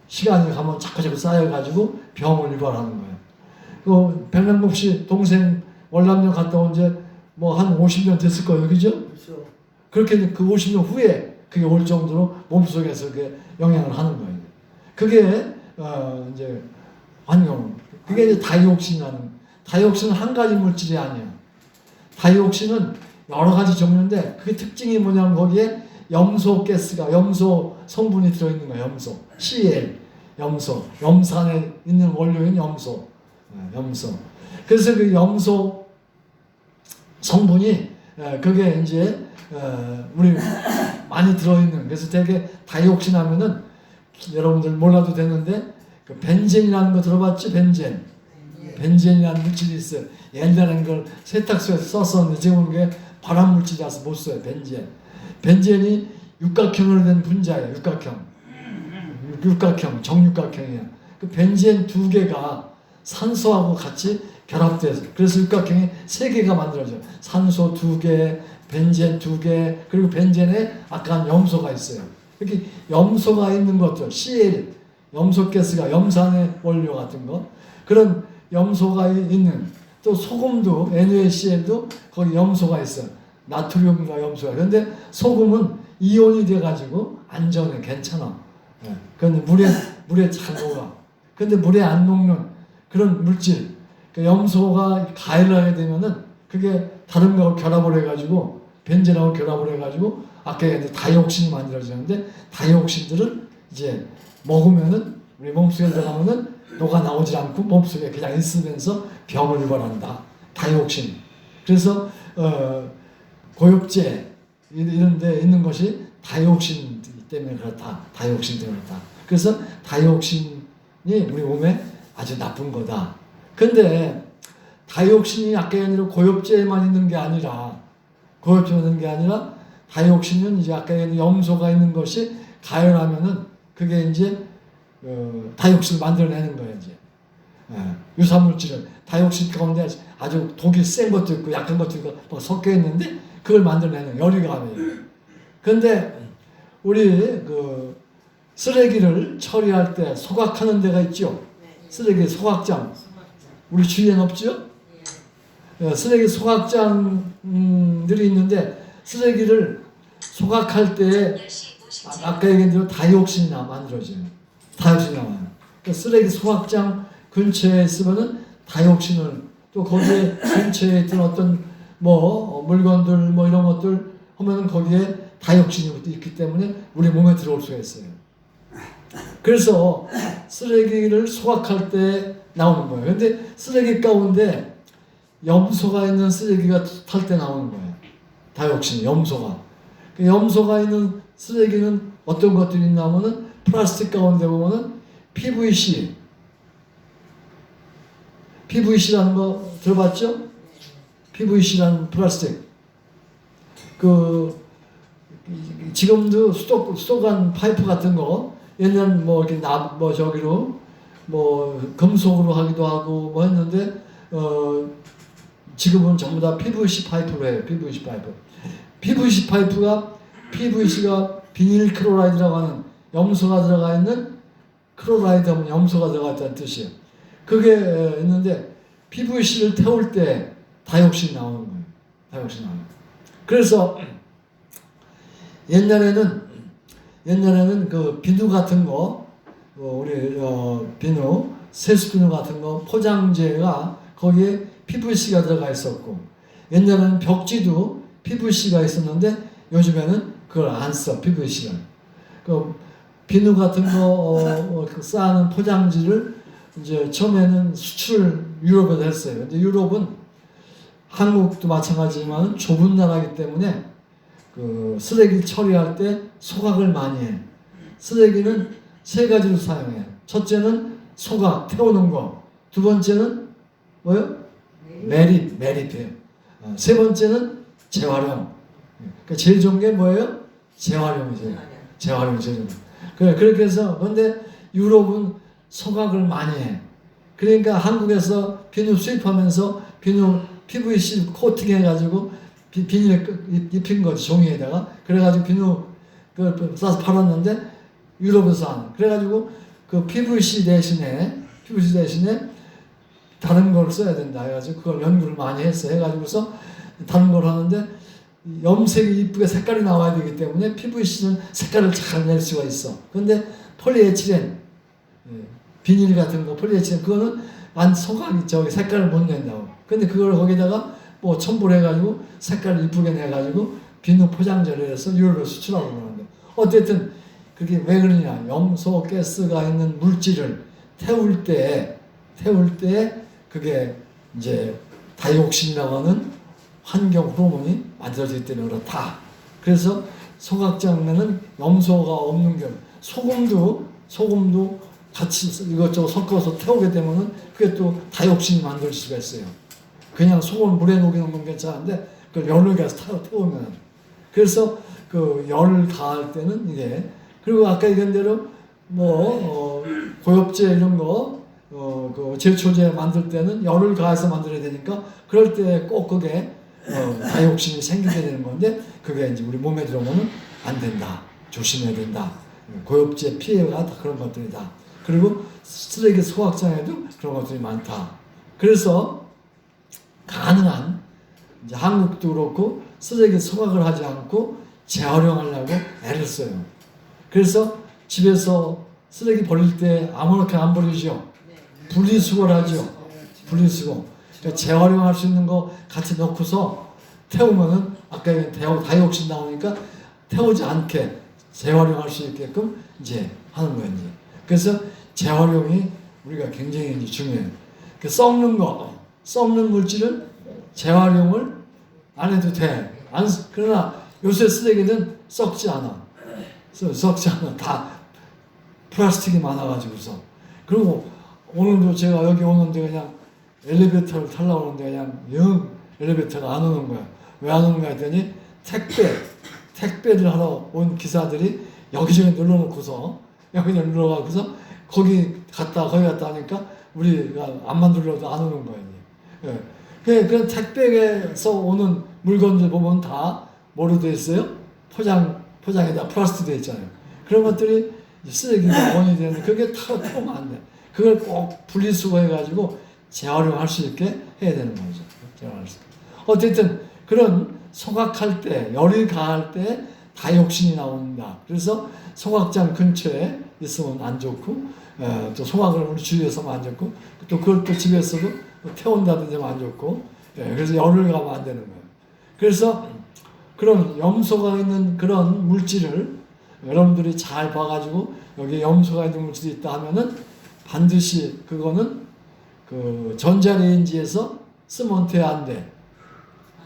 시간이 가면 자꾸 쌓여가지고 병을 유발하는 거예요. 백남국 씨 동생 월남역 갔다 온 지 뭐 한 50년 됐을 거예요. 그죠? 그렇죠. 그렇게 그 50년 후에 그게 올 정도로 몸속에서 그게 영향을 하는 거예요. 그게 이제 환경. 그게 이제 다이옥신은 한 가지 물질이 아니에요. 다이옥신은 여러 가지 종류인데 그 특징이 뭐냐면 거기에 염소 성분이 들어있는 거예요. 염소, CL, 염산에 있는 원료인 염소. 그래서 그 염소 성분이 그게 이제 우리 많이 들어있는, 그래서 되게 다이옥신 하면은 여러분들 몰라도 되는데 그 벤젠이라는 거 들어봤지? 벤젠이라는 물질이 있어요. 옛날에는 그걸 세탁소에서 썼었는데 지금은 그게 발암 물질이라서 못 써요. 벤젠이 육각형으로 된 분자예요. 정육각형이에요. 그 벤젠 두 개가 산소하고 같이 결합돼서, 그래서 육각형이 세 개가 만들어져요. 산소 두 개, 벤젠 두 개, 그리고 벤젠에 아까 염소가 있어요. 이렇게 염소가 있는 것들, CL, 염소가스가 염산의 원료 같은 거, 그런 염소가 있는, 또 소금도 NaCl도 거기 염소가 있어요. 나트륨과 염소가. 그런데 소금은 이온이 돼가지고 안전해, 괜찮아. 그런데 물에 잘 녹아. 근데 물에 안 녹는 그런 물질, 그 염소가 가해를 하게 되면은 그게 다른 거하고 결합을 해가지고 벤젠하고 결합을 해가지고 아까 얘기했는데 다이옥신이 만들어지는데, 다이옥신들을 이제 먹으면은 우리 몸속에 들어가면은 녹아 나오지 않고 몸속에 그냥 있으면서 병을 유발한다. 다이옥신. 그래서 고엽제 이런 데 있는 것이 다이옥신 때문에 그렇다. 다이옥신 때문에 그렇다. 그래서 다이옥신이 우리 몸에 아주 나쁜 거다. 근데 다이옥신이 아까 아니라 고엽제에만 있는 게 아니라 다이옥신은 이제 아까 얘기한 염소가 있는 것이 가열하면은 그게 이제 다이옥신을 만들어내는 거예요. 이제 유사물질은 다이옥신 가운데 아주 독이 센 것도 있고 약한 것도 있고 뭐 섞여 있는데 그걸 만들어내는 열이 가해요. 그런데 우리 그 쓰레기를 처리할 때 소각하는 데가 있죠. 쓰레기 소각장. 우리 주위에는 없죠? 쓰레기 소각장들이 있는데 쓰레기를 소각할 때 아까 얘기한 대로 다이옥신이 만들어져요. 다이옥신이 나와요. 그러니까 쓰레기 소각장 근처에 있으면은 다이옥신을, 또 거기에 근처에 있던 어떤 물건들 이런 것들 하면은 거기에 다이옥신이 있기 때문에 우리 몸에 들어올 수가 있어요. 그래서 쓰레기를 소각할 때 나오는 거예요. 근데 쓰레기 가운데 염소가 있는 쓰레기가 탈 때 나오는 거예요. 다이옥신, 염소가. 그 염소가 있는 쓰레기는 어떤 것들이 있냐면은 플라스틱 가운데 보면은 PVC라는 거 들어봤죠? PVC라는 플라스틱. 지금도 수도관 파이프 같은 거 옛날 이렇게 금속으로 하기도 하고 했는데 지금은 전부 다 PVC 파이프로 해요. PVC가 비닐 클로라이드라고 하는 염소가 들어가 있는, 클로라이드 하면 염소가 들어가 있다는 뜻이에요. 그게 있는데 PVC를 태울 때 다이옥신이 나오는 거예요. 그래서 옛날에는 그 비누 같은 거, 세수 비누 같은 거 포장재가 거기에 PVC가 들어가 있었고, 옛날에는 벽지도 PVC가 있었는데 요즘에는 그걸 안 써, PVC를. 그 비누 같은 거 쌓는 포장지를 이제 처음에는 수출 유럽에서 했어요. 근데 유럽은 한국도 마찬가지지만 좁은 나라이기 때문에 그 쓰레기 처리할 때 소각을 많이 해. 쓰레기는 세 가지로 사용해. 첫째는 소각, 태우는 거. 두 번째는 뭐요? 매립해요. 세 번째는 재활용. 그러니까 제일 좋은 게 뭐예요? 재활용이죠. 재활용. 그렇게 해서, 근데 유럽은 소각을 많이 해. 그러니까 한국에서 비누 수입하면서 PVC 코팅 해가지고 비닐 입힌 거지, 종이에다가. 그래가지고 비누 싸서 팔았는데 유럽에서 안. 그래가지고 그 PVC 대신에 다른 걸 써야 된다 해가지고 그걸 연구를 많이 했어. 해가지고서 다른 걸 하는데 염색이 이쁘게 색깔이 나와야 되기 때문에 PVC는 색깔을 잘 낼 수가 있어. 그런데 폴리에틸렌, 비닐 같은 거 폴리에틸렌 그거는 소각이 저기 색깔을 못 낸다고. 근데 그걸 거기다가 뭐 첨부를 해가지고 색깔을 이쁘게 내가지고 비누 포장재를 해서 유럽으로 수출하고 그러는데 어쨌든 그게 왜 그러냐. 염소 가스가 있는 물질을 태울 때 그게 이제 다이옥신이라고 하는 환경 호르몬이 만들어지기 때문에 그렇다. 그래서 소각장에는 염소가 없는 경우 소금도 같이 이것저것 섞어서 태우게 되면은 그게 또 다이옥신이 만들 수가 있어요. 그냥 소금을 물에 녹이는 건 괜찮은데 그걸 열을 가서 태우면 그래서 그 열을 가할 때는 이게 그리고 아까 얘기한 대로 고엽제 이런 거 그 제초제 만들 때는 열을 가해서 만들어야 되니까 그럴 때 꼭 그게 다이옥신이 생기게 되는 건데 그게 이제 우리 몸에 들어오면 안 된다. 조심해야 된다. 고엽제 피해가 다 그런 것들이다. 그리고 쓰레기 소각장에도 그런 것들이 많다. 그래서 가능한 이제 한국도 그렇고 쓰레기 소각을 하지 않고 재활용하려고 애를 써요. 그래서 집에서 쓰레기 버릴 때 아무렇게나 안 버리죠. 분리수거를 하죠. 분리수거. 그러니까 재활용할 수 있는 거 같이 넣고서 태우면은 아까 다이옥신 나오니까 태우지 않게 재활용할 수 있게끔 이제 하는 거예요. 그래서 재활용이 우리가 굉장히 이제 중요해요. 그 썩는 물질은 재활용을 안 해도 돼. 그러나 요새 쓰레기는 썩지 않아. 다 플라스틱이 많아가지고서. 그리고 오늘도 제가 여기 오는데 그냥 엘리베이터를 타려고 하는데 그냥 영 엘리베이터가 안 오는 거야. 왜 안 오는가 했더니 택배를 하러 온 기사들이 여기저기 눌러놓고서 거기 갔다 하니까 우리가 안 만들려도 안 오는 거예요. 그 택배에서 오는 물건들 보면 다 뭐로 되어 있어요? 포장에다 플라스틱 되어 있잖아요. 그런 것들이 쓰레기가 원인이 되는데 그게 타면 안 돼. 그걸 꼭 분리수거해가지고 재활용할 수 있게 해야 되는 거죠. 어쨌든 그런 소각할 때, 열이 가할 때 다이옥신이 나온다. 그래서 소각장 근처에 있으면 안 좋고 또 소각을 우리 주위에서 안 좋고 또 그걸 또 집에서도 태운다든지 안 좋고 그래서 열을 가면 안 되는 거예요. 그래서 그런 염소가 있는 그런 물질을 여러분들이 잘 봐가지고 여기 염소가 있는 물질이 있다 하면은 반드시 그거는 그 전자레인지에서 쓰면 돼, 안 돼?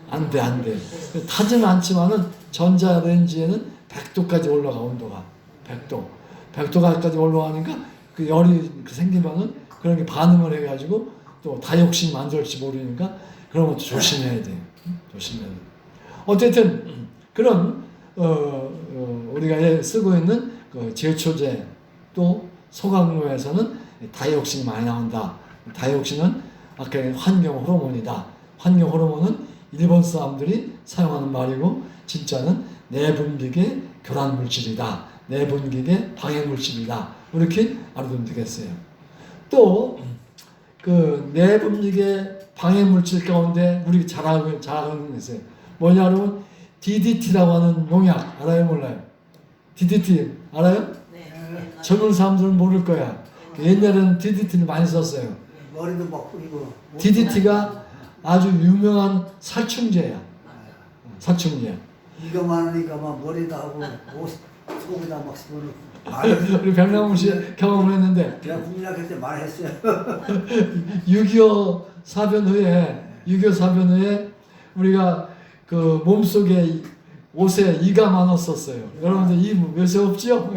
안 돼. 타지는 않지만은 전자레인지에는 100도까지 올라가, 온도가. 100도까지 올라가니까 그 열이 생기면은 그런 게 반응을 해가지고 또 다이옥신이 만들지 모르니까 그런 것도 조심해야 돼요. 어쨌든 그런 우리가 쓰고 있는 그 제초제 또 소각로에서는 다이옥신이 많이 나온다. 다이옥신은 아까 환경 호르몬이다. 환경 호르몬은 일본 사람들이 사용하는 말이고 진짜는 내분비계 교란 물질이다. 내분비계 방해 물질이다. 이렇게 알아두면 되겠어요. 또 그 내분비계 방해 물질 가운데 우리 잘 알고 있는 게 있어요. 뭐냐면 DDT라고 하는 용약 알아요, 몰라요? DDT 알아요? 네. 젊은 사람들은 모를 거야. 옛날에는 DDT를 많이 썼어요. 머리도 막 뿌리고. DDT가 아주 유명한 살충제야. 살충제. 이거 많으니까 막 머리다 하고 옷 속에다 막 집어넣고. 우리 백남훈 씨 경험을 했는데 제가 국민학교 때 많이 했어요. 6.25 사변 후에 우리가 그 몸속에 옷에 이가 많았었어요. 여러분들 이 요새 없죠?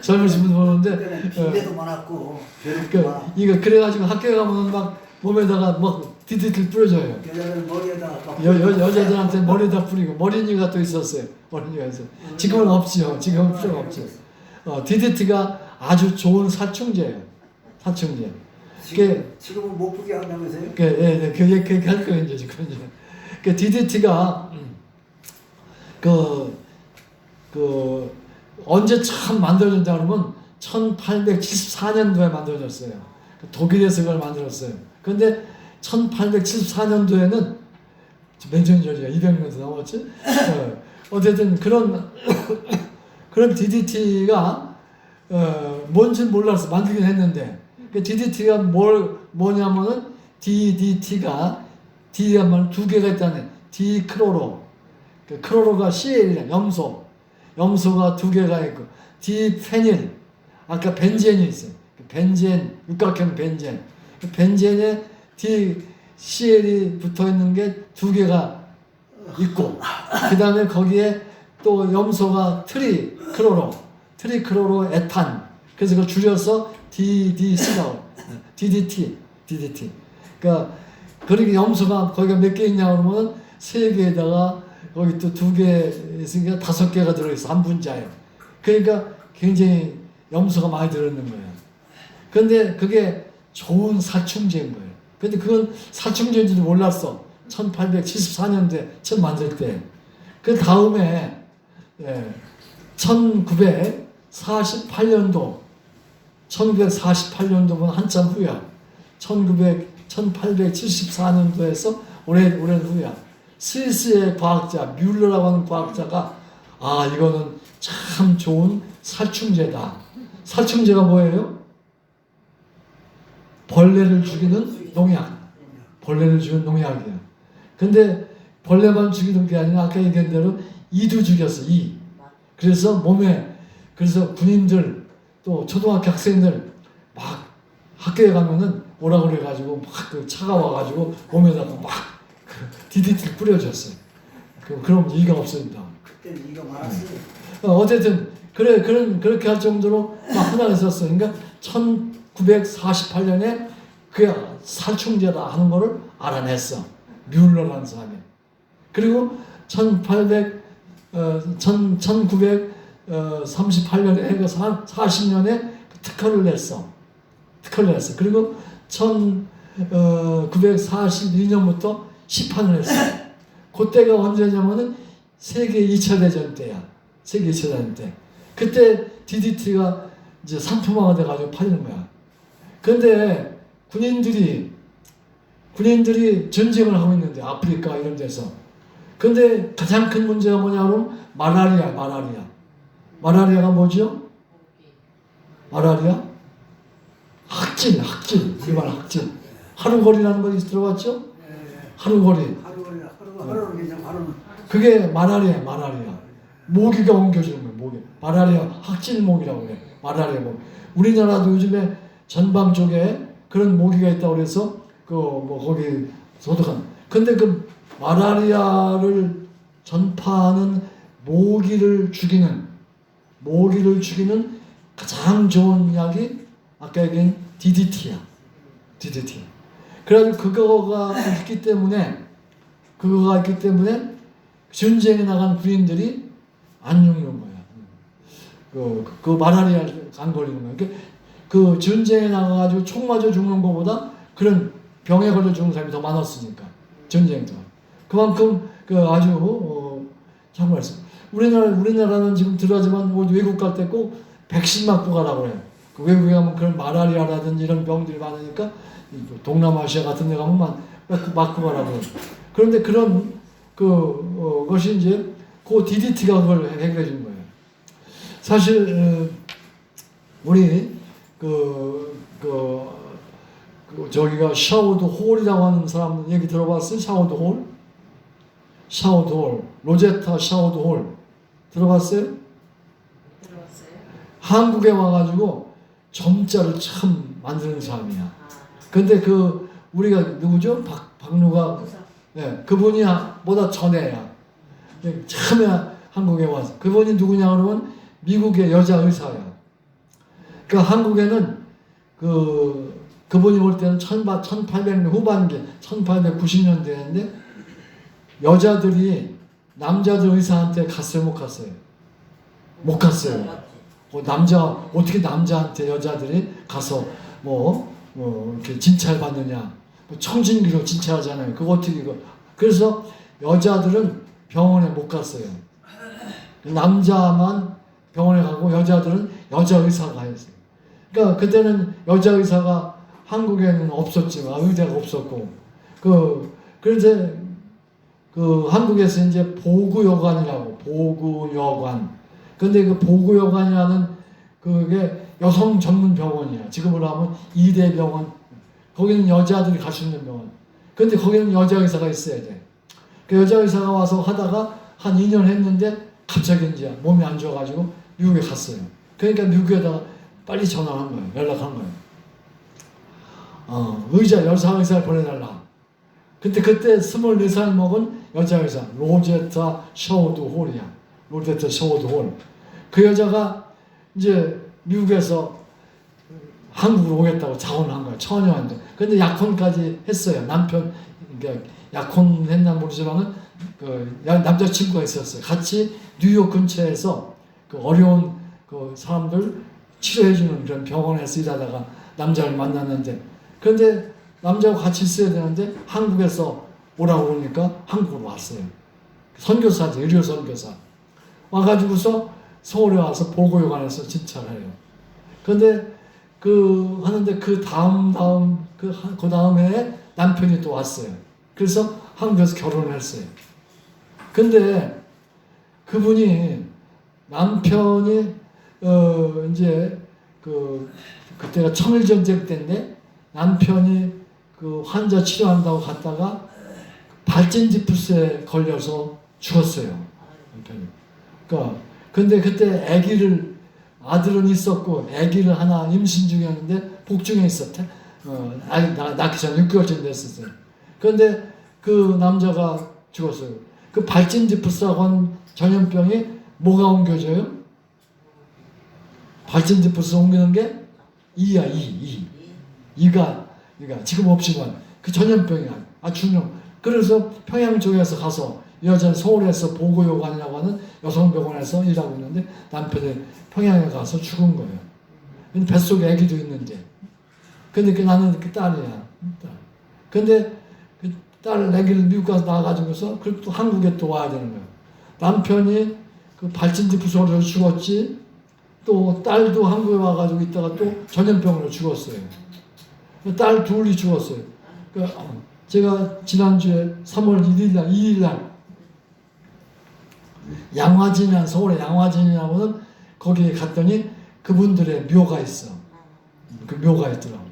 젊으신 분 보는데 빈대도 많았고 괴롭고 많았고. 이거 그래가지고 학교 가면 막 몸에다가 막 디디들 뿌려줘요. 여자들은 머리에다가 막 여자들한테 머리에다 뿌리고 머리니가 또 있었어요. 머리니가 있어. 지금은 없지요. 지금은 필요가 없죠. DDT가 아주 좋은 살충제예요. 살충제. 지금은 못 보게 한다면서요? 그 얘기 할 거예요 이제 지금 이제. 그 DDT가 언제 처음 만들어졌냐 그러면 1874년도에 만들어졌어요. 독일에서 그걸 만들었어요. 근데 1874년도에는 몇 년 전이야? 200년도 넘었지? 어쨌든 그런 그런 DDT가 뭔지 몰랐어. 만들긴 했는데 그 DDT가 뭐냐면은 DDT가 D가 말 두 개가 있다네. 디크로로. 그 크로로가 CL이야. 염소가 두 개가 있고 디페닐. 아까 벤젠이 있어요. 벤젠, 육각형 벤젠. 그 벤젠에 DCL이 붙어 있는 게 두 개가 있고, 그 다음에 거기에 또 염소가 트리크로로 에탄. 그래서 그걸 줄여서 DDC라고. DDT. 그러니까, 그렇게 염소가 거기가 몇 개 있냐 그러면 세 개에다가 거기 또 두 개 있으니까 5개가 들어있어. 한 분자에. 그러니까 굉장히 염소가 많이 들어있는 거예요. 근데 그게 좋은 살충제인 거예요. 근데 그건 살충제인지도 몰랐어. 1874년도에 처음 만들 때. 그 다음에 1948년도면 한참 후야. 1874년도에서 오랜 후야. 스위스의 과학자 뮬러라고 하는 과학자가 이거는 참 좋은 살충제다. 살충제가 뭐예요? 벌레를 죽이는 농약. 벌레를 죽이는 농약이야. 근데 벌레만 죽이는 게 아니라 아까 얘기한 대로 이도 죽였어. 이. 그래서 몸에 그래서 군인들 또 초등학교 학생들 막 학교에 가면은 오라 그래가지고 막 그 차가 와가지고 몸에다가 막 DDT를 뿌려줬어요. 그럼 이가 없어진다. 그때는 이가 많았어요. 어쨌든 그렇게 할 정도로 막 흔하했었어. 그러니까 1948년에 그게 살충제다 하는 거를 알아냈어. 뮬러라는 사람이. 그리고 1938년에 40년에 특허를 냈어. 그리고 1942년부터 시판을 했어. 그때가 언제냐면은 세계 2차 대전 때야. 세계 2차 대전 때. 그때 DDT가 이제 상품화가 돼가지고 팔리는 거야. 근데 군인들이 전쟁을 하고 있는데 아프리카 이런 데서. 근데 가장 큰 문제가 뭐냐면 마라리아가 뭐죠? 마라리아? 학질. 일반 학질. 하루거리라는 거 들어봤죠? 하루거리. 하루는 그냥 하루는. 그게 마라리아. 모기가 옮겨주는 거예요. 모기. 마라리아 학질 모기라고 그래. 마라리아 모기. 우리나라도 요즘에 전방 쪽에 그런 모기가 있다고 그래서 거기 소독한. 근데 그 마라리아를 전파하는 모기를 죽이는 가장 좋은 약이 아까 얘기한 DDT야. 그래가지고 그거가 있기 때문에 전쟁에 나간 군인들이 안 죽는 거야. 그 마라리아 안 걸리는 거야. 그 전쟁에 나가가지고 총 맞아 죽는 것보다 그런 병에 걸려 죽는 사람이 더 많았으니까. 전쟁도. 그만큼 아주 참 말씀. 우리나라는 지금 들어가지만 외국 갈 때 꼭 백신 맞고 가라고 그래요. 그 외국에 가면 그런 마라리아라든지 이런 병들이 많으니까 동남아시아 같은 데 가면 맞고 가라고 그래요. 그런데 그런 것이 이제 그 DDT가 그걸 해결해 준 거예요. 사실 우리 저기가 샤워드 홀이라고 하는 사람 얘기 들어봤어요? 샤워드 홀, 로제타 샤워드 홀 들어봤어요? 한국에 와가지고 점자를 참 만드는 사람이야. 근데 우리가 누구죠? 박누가 그분이 보다 전에야. 처음에 한국에 와서 그분이 누구냐 그러면 미국의 여자 의사야. 한국에는 그분이 올 때는 1800년 후반기 1890년대인데 여자들이 남자들 의사한테 갔어요? 못 갔어요? 못 갔어요. 어떻게 남자한테 여자들이 가서 이렇게 진찰 받느냐. 청진기로 진찰하잖아요. 그거 어떻게 그래서 여자들은 병원에 못 갔어요. 남자만 병원에 가고 여자들은 여자 의사가 했어요. 그러니까 그때는 여자 의사가 한국에는 없었지만 의대가 없었고 그래서 그 한국에서 이제 보구여관이라고 보구여관. 근데 그 보구여관이라는 그게 여성 전문 병원이야. 지금으로 하면 2대 병원. 거기는 여자들이 갈 수 있는 병원. 근데 거기는 여자 의사가 있어야 돼. 그 여자 의사가 와서 하다가 한 2년 했는데 갑자기 이제 몸이 안 좋아가지고 미국에 갔어요. 그러니까 미국에다가 빨리 전화한 거예요. 연락한 거예요. 여자 의사를 보내달라. 근데 그때 24살 먹은 여자 의사 로제타 셔워드 홀이야. 로제타 셔워드 홀. 그 여자가 이제 미국에서 한국으로 오겠다고 자원한 거야. 처녀한테. 근데 약혼까지 했어요. 남편, 그러니까 약혼했나 모르지만은 그 남자친구가 있었어요. 같이 뉴욕 근처에서 그 어려운 그 사람들 치료해주는 그런 병원에서 일하다가 남자를 만났는데, 그런데 남자하고 같이 있어야 되는데 한국에서 오라고 그러니까 한국으로 왔어요. 선교사죠. 의료 선교사. 와가지고서 서울에 와서 보고요관에서 진찰을 해요. 그런데 하는데 그 다음 해에 남편이 또 왔어요. 그래서 한국에서 결혼을 했어요. 근데 그분이 남편이 이제 그때가 청일전쟁 때인데 남편이 그 환자 치료한다고 갔다가 발진지푸스에 걸려서 죽었어요. 남편이. 그러니까 근데 그때 아들은 있었고 아기를 하나 임신 중이었는데 복중에 있었대. 낳기 전 6개월쯤 됐었어요. 그런데 그 남자가 죽었어요. 그 발진지푸스라고 하는 전염병이 뭐가 옮겨져요? 발진지푸스 옮기는 게 이야, 이가 지금 없지만 그 전염병이야. 중요. 그래서 평양 쪽에서 가서 여자는 서울에서 보고요관이라고 하는 여성병원에서 일하고 있는데 남편이 평양에 가서 죽은 거예요. 근데 뱃속에 아기도 있는데. 근데 나는 그 딸이야. 근데 그 딸 아기를 미국 가서 낳아가지고서 또 한국에 또 와야 되는 거예요. 남편이 그 발진지푸스로 죽었지. 또 딸도 한국에 와가지고 있다가 또 전염병으로 죽었어요. 딸 둘이 죽었어요. 제가 지난주에 3월 2일날 양화진이라는 서울의 양화진이라고는 거기에 갔더니 그분들의 묘가 있어. 그 묘가 있더라고.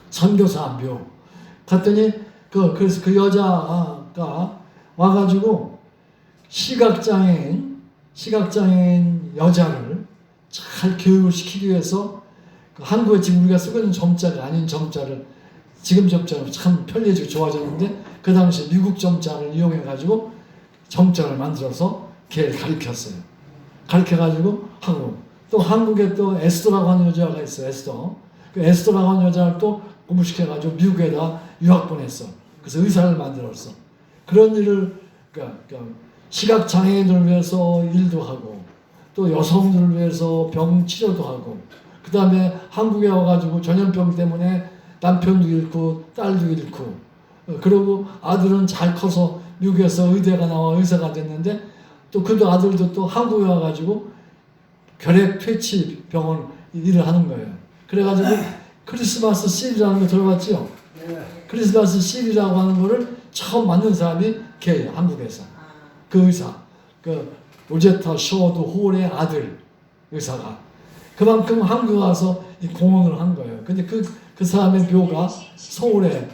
선교사 묘. 갔더니 그래서 그 여자가 와가지고 시각장애인 여자를 잘 교육을 시키기 위해서 한국에 지금 우리가 쓰고 있는 점자가 아닌 점자를 지금 점자는 참 편리해지고 좋아졌는데 그 당시 미국 점자를 이용해가지고 점자를 만들어서 걔를 가르쳤어요. 가르쳐가지고 또 한국에 또 에스더라고 하는 여자가 있어요. 에스더. 그 에스더라고 하는 여자를 또 공부시켜가지고 미국에다 유학 보냈어. 그래서 의사를 만들었어. 그런 일을 그러니까 시각장애인들을 위해서 일도 하고 또 여성들을 위해서 병 치료도 하고 그 다음에 한국에 와가지고 전염병 때문에 남편도 잃고 딸도 잃고 그러고 아들은 잘 커서 미국에서 의대가 나와 의사가 됐는데 또 그 아들도 또 한국에 와가지고 결핵 퇴치 병원 일을 하는 거예요. 그래가지고 크리스마스 실이라는 거 들어봤죠? 크리스마스 실이라고 하는 거를 처음 만든 사람이 걔예요. 한국에서. 그 의사. 그 로제타 셔워드 홀의 아들 의사가. 그만큼 한국에 와서 이 공헌을 한 거예요. 근데 그 사람의 묘가 서울에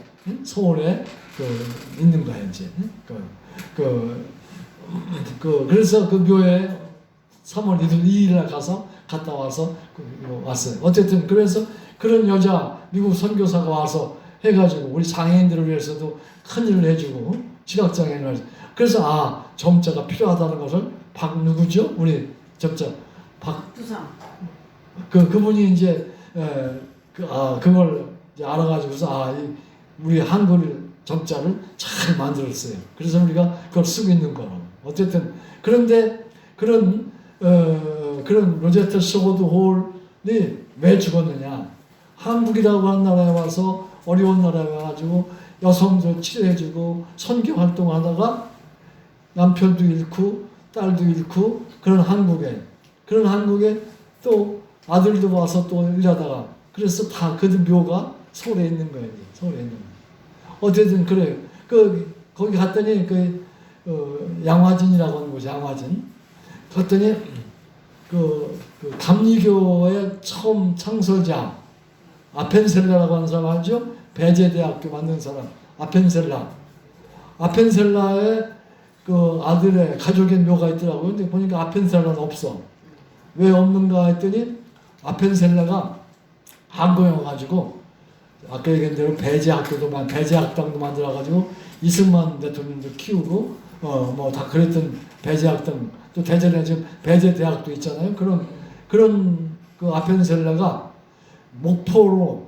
있는 거예요, 이제. 그래서 그 묘에 3월 2일날 갔다 와서 왔어요. 어쨌든 그래서 그런 여자 미국 선교사가 와서 해가지고 우리 장애인들을 위해서도 큰 일을 해주고 시각장애인을 위해서. 그래서 점자가 필요하다는 것을 누구죠? 우리 점자 박두상. 그분이 이제 그걸 이제 알아가지고서 우리 한글 점자를 잘 만들었어요. 그래서 우리가 그걸 쓰고 있는 거라고. 어쨌든 그런데 그런 로제타 셔워드 홀이 왜 죽었느냐? 한국이라고 하는 나라에 와서 어려운 나라에 와가지고 여성들 치료해주고 선교 활동하다가 남편도 잃고 딸도 잃고 그런 한국에 또 아들도 와서 또 일하다가 그래서 다 그 묘가 서울에 있는 거예요. 서울에 있는 거. 어쨌든 그래요. 거기 갔더니 양화진이라고 하는 곳이 양화진. 갔더니 그 감리교의 처음 창설자 아펜셀라라고 하는 사람 알죠? 배제대학교 만든 사람 아펜셀라. 아펜셀라의 그 아들의 가족의 묘가 있더라고요. 근데 보니까 아펜셀라는 없어. 왜 없는가 했더니 아펜셀라가 한국에 와가지고 아까 얘기한 대로 배제학당도 만들어가지고 이승만 대통령도 키우고 뭐 다 그랬던 배제학당 또 대전에 지금 배제대학도 있잖아요. 그런 그 아펜셀라가 목포로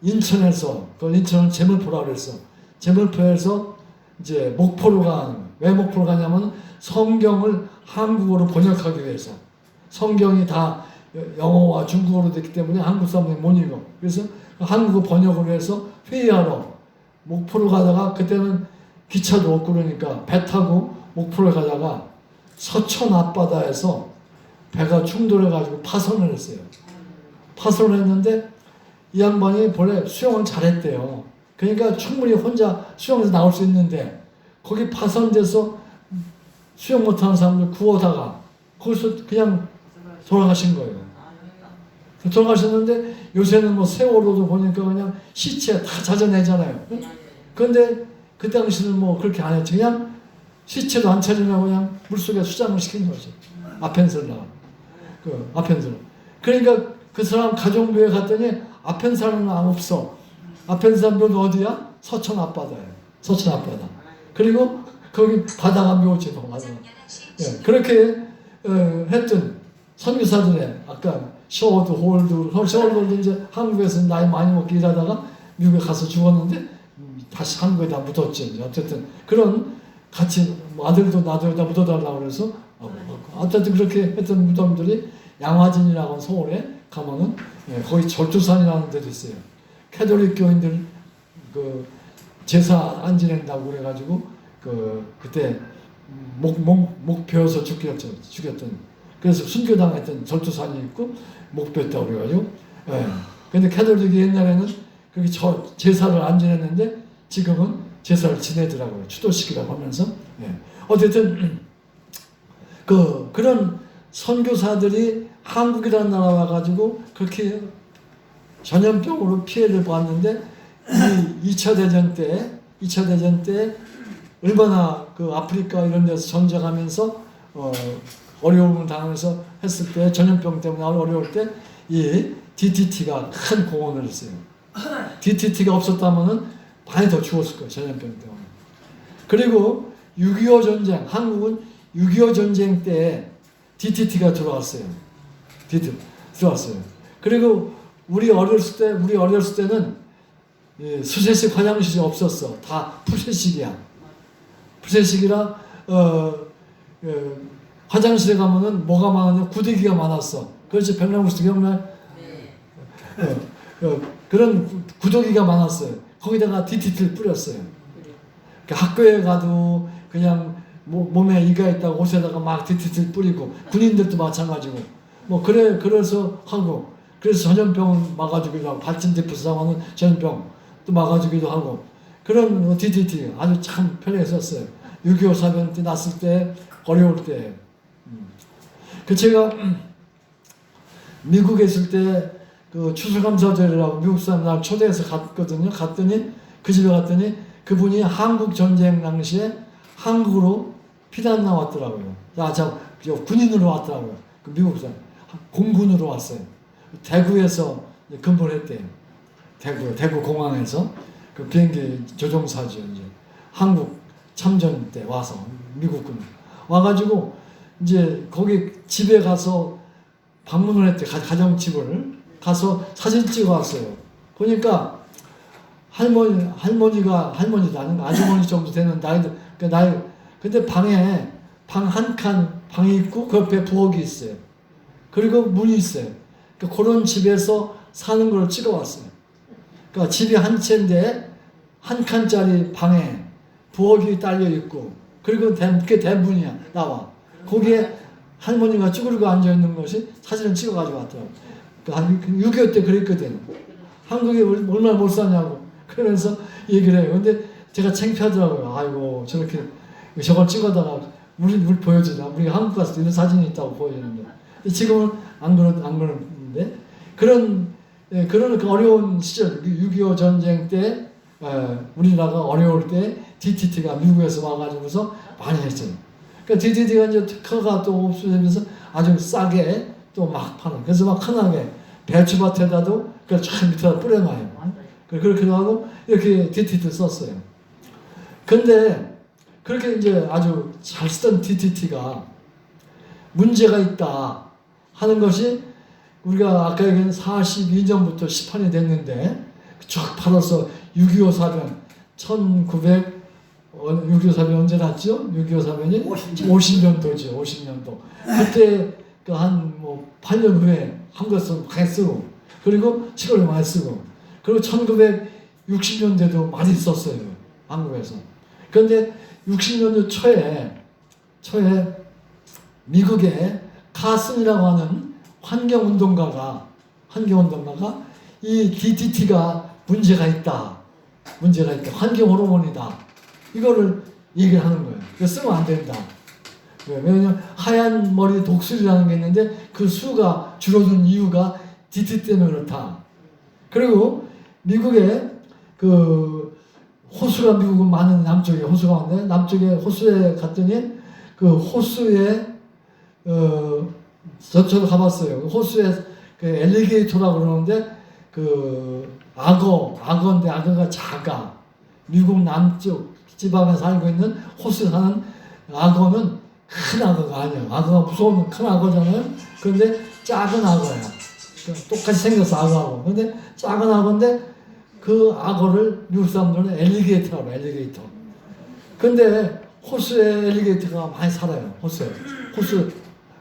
인천에서 그 인천은 제물포라고 그랬어. 제물포에서 이제 목포로 가는 거예요. 왜 목포로 가냐면 성경을 한국어로 번역하기 위해서. 성경이 다 영어와 중국어로 됐기 때문에 한국 사람들이 못 읽어. 그래서 한국어 번역을 해서 회의하러 목포로 가다가 그때는 기차도 없고 그러니까 배 타고 목포를 가다가 서천 앞바다에서 배가 충돌해가지고 파손을 했어요. 파손을 했는데 이 양반이 본래 수영을 잘했대요. 그러니까 충분히 혼자 수영해서 나올 수 있는데 거기 파손돼서 수영 못하는 사람들 구하다가 거기서 그냥 돌아가신 거예요. 돌아가셨는데 요새는 뭐 세월호도 보니까 그냥 시체 다 찾아내잖아요. 그런데 그 당시는 뭐 그렇게 안 했죠. 그냥 시체도 안 찾으려고 그냥 물속에 수장을 시킨 거죠. 아펜셀라. 아펜셀라. 그러니까 그 사람 가정부에 갔더니 아펜셀라는 없어. 아펜셀라 묘는 어디야? 서천 앞바다예요. 서천 앞바다. 그리고 거기 바다가 묘지도 맞아. 예, 그렇게 했던 선교사들의 아까 셔워드 홀도 이제 한국에서 나이 많이 먹기 일하다가 미국에 가서 죽었는데 다시 한국에다 묻었죠. 어쨌든 그런 같이 아들도 나도 다 묻어달라고 그래서 어쨌든 그렇게 했던 무덤들이 양화진이라고 서울에 가면은 거기 절주산이라는 데도 있어요. 캐톨릭 교인들 그 제사 안 지낸다고 그래가지고 그때 목표에서 죽였던 그래서 순교당했던 절주산이 있고 목표했다고 그래가지고 근데 캐톨릭이 옛날에는 그렇게 제사를 안 지냈는데 지금은 제사를 지내더라고요. 추도식이라고 하면서 어쨌든 그런 선교사들이 한국이라는 나라 와가지고 그렇게 전염병으로 피해를 봤는데 이 2차 대전 때 얼마나 그 아프리카 이런 데서 전쟁하면서 어려움을 당하면서 했을 때 전염병 때문에 어려울 때 이 DTT가 큰 공헌을 했어요. DTT가 없었다면은 많이 더 죽었을 거예요. 전염병 때문에. 그리고 6.25 전쟁, 한국은 6.25 전쟁 때 DTT가 들어왔어요. 들어왔어요. 그리고 우리 어렸을 때는 수세식 화장실이 없었어. 다 푸세식이야. 푸세식이라 화장실에 가면은 뭐가 많았냐? 구데기가 많았어. 그렇지, 백남구스 기억나? 그런 구더기가 많았어요. 거기다가 DTT를 뿌렸어요. 학교에 가도 그냥 몸에 이가 있다고 옷에다가 막 DTT를 뿌리고 군인들도 마찬가지고 그래서 하고 그래서 전염병을 막아주기도 하고 발진대 부상하는 전염병도 막아주기도 하고 그런 DTT 아주 참 편하게 썼어요. 6.25 사변 때 났을 때 어려울 때 제가 미국에 있을 때 그 추수감사절이라고 미국 사람 날 초대해서 갔거든요. 갔더니 그 집에 갔더니 그분이 한국 전쟁 당시에 한국으로 피난 나왔더라고요. 저 군인으로 왔더라고요. 그 미국 사람 공군으로 왔어요. 대구에서 근무를 했대요. 대구 공항에서 그 비행기 조종사죠. 이제 한국 참전 때 와서 미국군 와가지고 이제 거기 집에 가서 방문을 했대. 가정집을 가서 사진 찍어 왔어요. 보니까 할머니가 아닌가 아주머니 정도 되는 나이들 근데 방에 방 한 칸 방이 있고 그 옆에 부엌이 있어요. 그리고 문이 있어요. 그런 집에서 사는 걸 찍어 왔어요. 그러니까 집이 한 채인데 한 칸짜리 방에 부엌이 딸려 있고 그리고 그게 대문이야 나와. 거기에 할머니가 쭈그리고 앉아 있는 것이 사진을 찍어 가지고 왔더라고요. 6.25 때 그랬거든. 한국에 얼마나 못 사냐고. 그러면서 얘기를 해요. 근데 제가 창피하더라고요. 아이고, 저렇게 저걸 찍어다가 우리 보여주자. 우리가 한국 갔을 때 이런 사진이 있다고 보여주는데. 지금은 안 그러는데. 그런 그 어려운 시절, 6.25 전쟁 때, 우리나라가 어려울 때 DTT가 미국에서 와가지고서 많이 했어요. 그러니까 DTT가 이제 특허가 또 없어지면서 아주 싸게 또 막 파는. 그래서 막 흔하게 배추밭에다도 그걸 쫙 밑에다 뿌려놔요. 그렇게도 하고 이렇게 DTT 썼어요. 근데 그렇게 이제 아주 잘 쓰던 DTT가 문제가 있다 하는 것이 우리가 아까 얘기한 42년부터 시판이 됐는데 쫙 팔아서 6.25 사변 6.25 사변 언제 났죠? 6.25 사변이 50년도죠. 50년도. 그때 그 한 뭐 8년 후에 한국에서 많이 쓰고 그리고 7월에 많이 쓰고 그리고 1960년대도 많이 썼어요. 한국에서. 그런데 60년대 초에 미국의 카슨이라고 하는 환경운동가가 이 DTT가 문제가 있다. 환경 호르몬이다. 이거를 얘기를 하는 거예요. 쓰면 안 된다. 왜냐하면 하얀 머리 독수리라는 게 있는데 그 수가 줄어든 이유가 DTT 때문에 그렇다. 그리고 미국에 그 호수가 미국은 많은 남쪽에 호수가 많은데 남쪽에 호수에 갔더니 그 호수에 저도 가봤어요. 호수에 그 엘리게이터라고 그러는데 그 악어인데 악어가 작아. 미국 남쪽 지방에 살고 있는 호수에 사는 악어는 큰 악어가 아니야. 악어가 무서우면 큰 악어잖아요. 그런데 작은 악어야. 똑같이 생겼어 악어하고. 근데 작은 악어인데 그 악어를 미국 사람들은 엘리게이터라고 해요. 엘리게이터. 근데 호수에 엘리게이터가 많이 살아요. 호수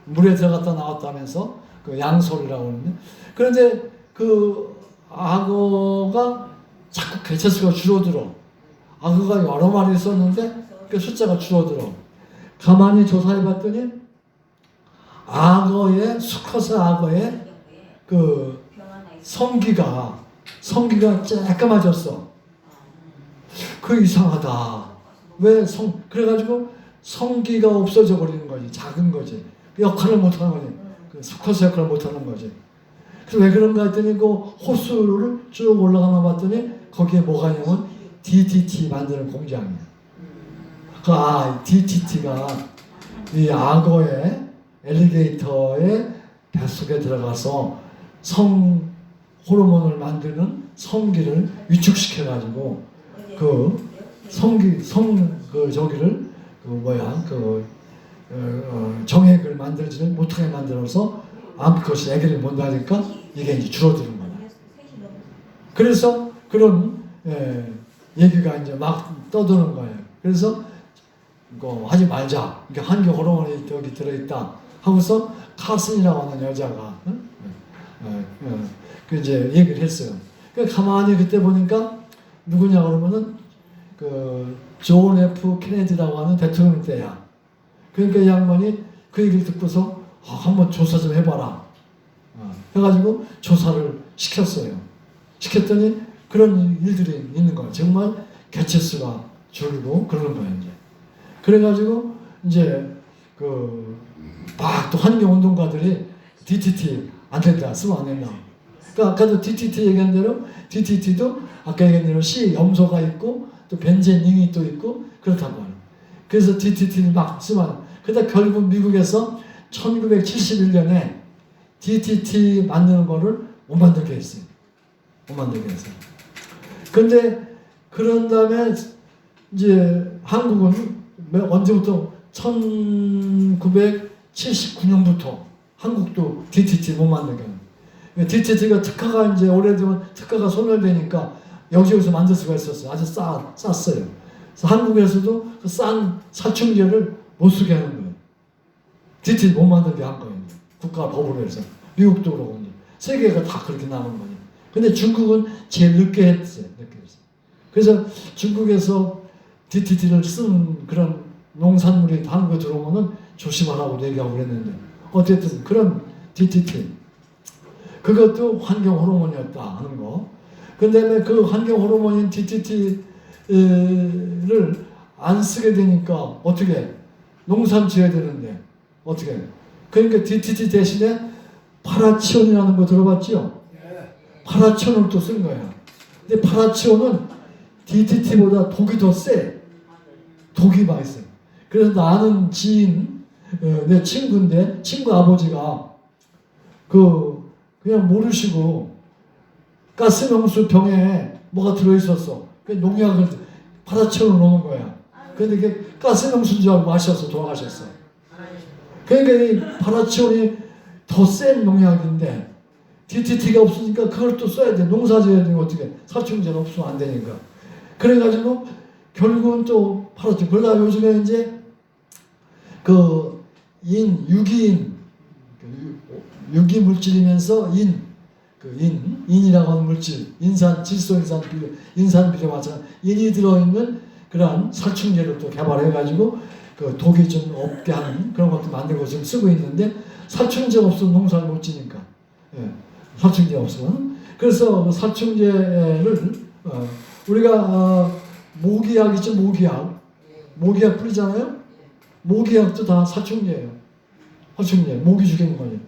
물에 들어갔다 나왔다 하면서 그 양솔이라고 하는데 그런데 그 악어가 자꾸 개체수가 줄어들어. 악어가 여러 마리 있었는데 그 숫자가 줄어들어. 가만히 조사해 봤더니 수컷의 악어의 그 성기가 쬐까마졌어. 그 이상하다. 그래가지고 성기가 없어져 버리는 거지. 작은 거지. 역할을 못하는 거지. 그 수컷의 역할을 못하는 거지. 그래서 왜 그런가 했더니 그 호수를 쭉 올라가나 봤더니 거기에 뭐가 있냐면 DTT 만드는 공장이야. DTT가 이 악어의 엘리게이터의 뱃속에 들어가서 호르몬을 만드는 성기를 위축시켜가지고 정액을 만들지 못하게 만들어서 암컷이 아기를 못 낳으니까 이게 이제 줄어드는 거야. 그래서 그런 얘기가 이제 막 떠도는 거예요. 그래서 이거 하지 말자. 이게 환경 호르몬이 여기 들어있다. 하고서 카슨이라고 하는 여자가 그 이제 얘기를 했어요. 그러니까 가만히 그때 보니까 누구냐 그러면은 그 존 F 케네디라고 하는 대통령 때야. 그러니까 이 양반이 그 얘기를 듣고서 한번 조사 좀 해봐라. 해가지고 조사를 시켰어요. 시켰더니 그런 일들이 있는 거예요. 정말 개체수가 줄고 그러는 거예요. 이제. 그래가지고 이제 막 또 환경운동가들이 DTT 안 된다, 쓰면 안 된다. 그러니까 아까도 DTT 얘기한 대로 DTT도 아까 얘기한 대로 염소가 있고 또 벤젠링이 또 있고 그렇다고 해요. 그래서 DTT를 막 쓰면 그러다 결국 미국에서 1971년에 DTT 만드는 거를 못 만들게 했어요. 근데 그런 다음에 이제 한국은 언제부터 1979년부터 한국도 DTT 못 만들게 해요. DTT가 특허가 이제 오래되면 특허가 소멸되니까 여기저기서 만들 수가 있었어요. 아주 쌌어요. 그래서 한국에서도 그 싼 살충제를 못 쓰게 하는 거예요. DTT 못 만들게 한 거예요. 국가 법으로 해서. 미국도 그러고 이제. 세계가 다 그렇게 나온 거예요. 근데 중국은 제일 늦게 했어요. 그래서 중국에서 DTT를 쓰는 그런 농산물이 한국에 들어오면은 조심하라고 얘기하고 그랬는데 어쨌든 그런 DTT 그것도 환경 호르몬이었다 하는 거. 그다음에 그 환경 호르몬인 DDT를 안 쓰게 되니까 어떻게 농사를 지어야 되는데 어떻게? 그러니까 DDT 대신에 파라치온이라는 거 들어봤죠? 파라치온을 또 쓴 거야. 근데 파라치온은 DDT보다 독이 더 세. 독이 많이 세. 그래서 나는 지인, 내 친구인데 친구 아버지가 그냥 모르시고 가스명수 병에 뭐가 들어있었어. 그 농약을 파라치온을 넣는 거야. 근데 이게 가스명수인 줄 알고 마셔서 돌아가셨어. 그러니까 이 파라치온이 더 센 농약인데 DDT가 없으니까 그걸 또 써야 돼. 농사 지어야 되면 어떻게 살충제가 없으면 안 되니까. 그래가지고 결국은 또 파라치온. 그러다 요즘에 이제 유기 물질이면서 인이라고 하는 물질, 질소인산 비료, 인산 비료 마찬가지, 인이 들어있는 그러한 살충제를 또 개발해가지고 그 독이 좀 없게 하는 그런 것도 만들고 지금 쓰고 있는데 살충제가 없으면 농사를 못 지니까. 살충제 없으면. 그래서 그 살충제를 우리가 모기약 있죠, 모기약. 모기약 뿌리잖아요. 모기약도 다 살충제예요. 살충제, 모기 죽이는 거예요.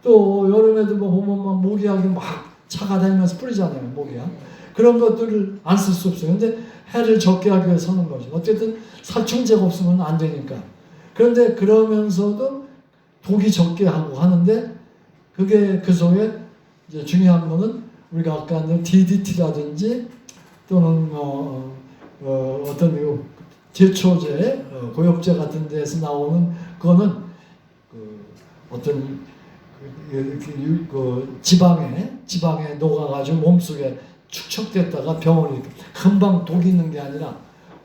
또 여름에도 뭐 보면 막 모기약이 막 차가 다니면서 뿌리잖아요, 모기약. 그런 것들을 안 쓸 수 없어요. 근데 해를 적게 하기 위해서 하는 거죠. 어쨌든 살충제가 없으면 안 되니까. 그런데 그러면서도 독이 적게 하고 하는데 그게 그 속에 이제 중요한 거는 우리가 아까 DDT라든지 또는 어떤 제초제, 고엽제 같은 데서 나오는 그거는 어떤 지방에 녹아가지고 몸속에 축적됐다가 병원에 금방 독이 있는 게 아니라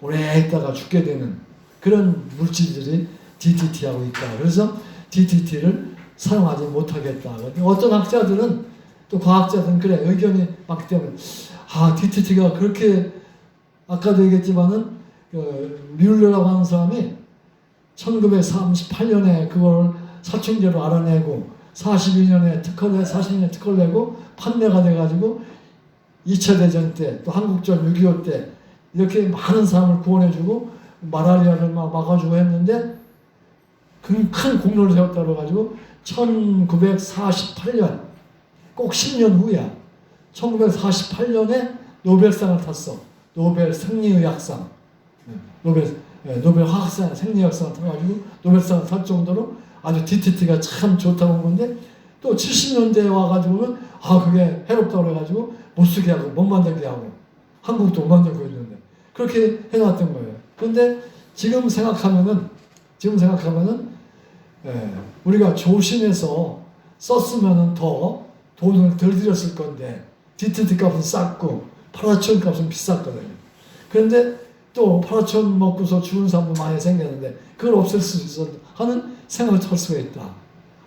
오래 있다가 죽게 되는 그런 물질들이 DDT하고 있다. 그래서 DDT를 사용하지 못하겠다. 어떤 학자들은 또 과학자들은 그래 의견이 많기 때문에 DDT가 그렇게 아까도 얘기했지만은 뮬러라고 하는 사람이 1938년에 그걸 살충제로 알아내고 42년에40년 특허를 내고 판매가 돼가지고 2차 대전 때 또 한국전 6.25 때 이렇게 많은 사람을 구원해주고 마라리아를 막 막아주고 했는데 큰 공로를 세웠다고 해가지고 1948년 꼭 10년 후야. 1948년에 노벨상을 탔어. 노벨 생리의학상. 노벨 화학상, 생리학상을 타가지고 노벨상을 탈 정도로 아주 DDT가 참 좋다고 한 건데 또 70년대에 와가지고는 그게 해롭다고 그래가지고 못 쓰게 하고 못 만들게 하고 한국도 못 만들고 있는데 그렇게 해놨던 거예요. 그런데 지금 생각하면은 우리가 조심해서 썼으면은 더 돈을 덜 들였을 건데 DDT 값은 쌌고 파라치온 값은 비쌌거든요. 그런데 또 파라치온 먹고서 죽은 사람도 많이 생겼는데 그걸 없앨 수 있어 하는 생각을 할 수가 있다.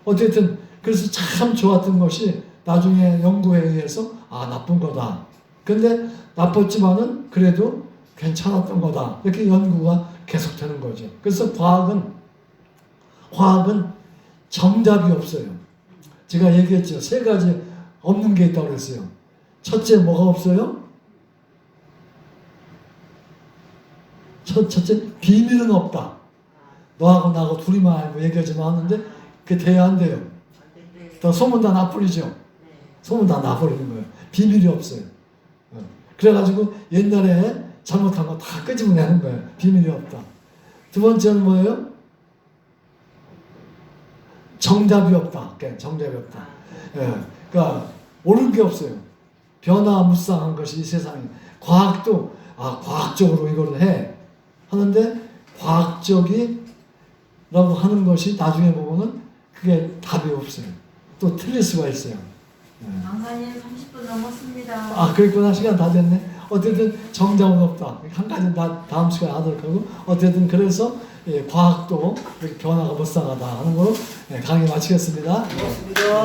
어쨌든 그래서 참 좋았던 것이 나중에 연구에 의해서 나쁜 거다. 근데 나빴지만은 그래도 괜찮았던 거다. 이렇게 연구가 계속되는 거죠. 그래서 과학은 정답이 없어요. 제가 얘기했죠. 3가지 없는 게 있다고 그랬어요. 첫째 뭐가 없어요? 첫째 비밀은 없다. 너하고 나하고 둘이만 알고 얘기하지만 하는데 그게 돼야 안 돼요. 더 소문 다 나뿌리죠. 소문 다 나버리는 거예요. 비밀이 없어요. 그래가지고 옛날에 잘못한 거 다 끄집어내는 거예요. 비밀이 없다. 두 번째는 뭐예요? 정답이 없다. 정답이 없다. 그러니까 옳은 게 없어요. 변화무쌍한 것이 이 세상에. 과학도 과학적으로 이걸 해 하는데 과학적이라고 하는 것이 나중에 보면은 그게 답이 없어요. 또 틀릴 수가 있어요. 강사님 30분 넘었습니다. 그랬구나. 시간 다 됐네. 어쨌든 정답은 없다. 한 가지 다음 시간에 하도록 하고 어쨌든 그래서 과학도 이렇게 변화가 불쌍하다 하는 걸로 강의 마치겠습니다. 고맙습니다.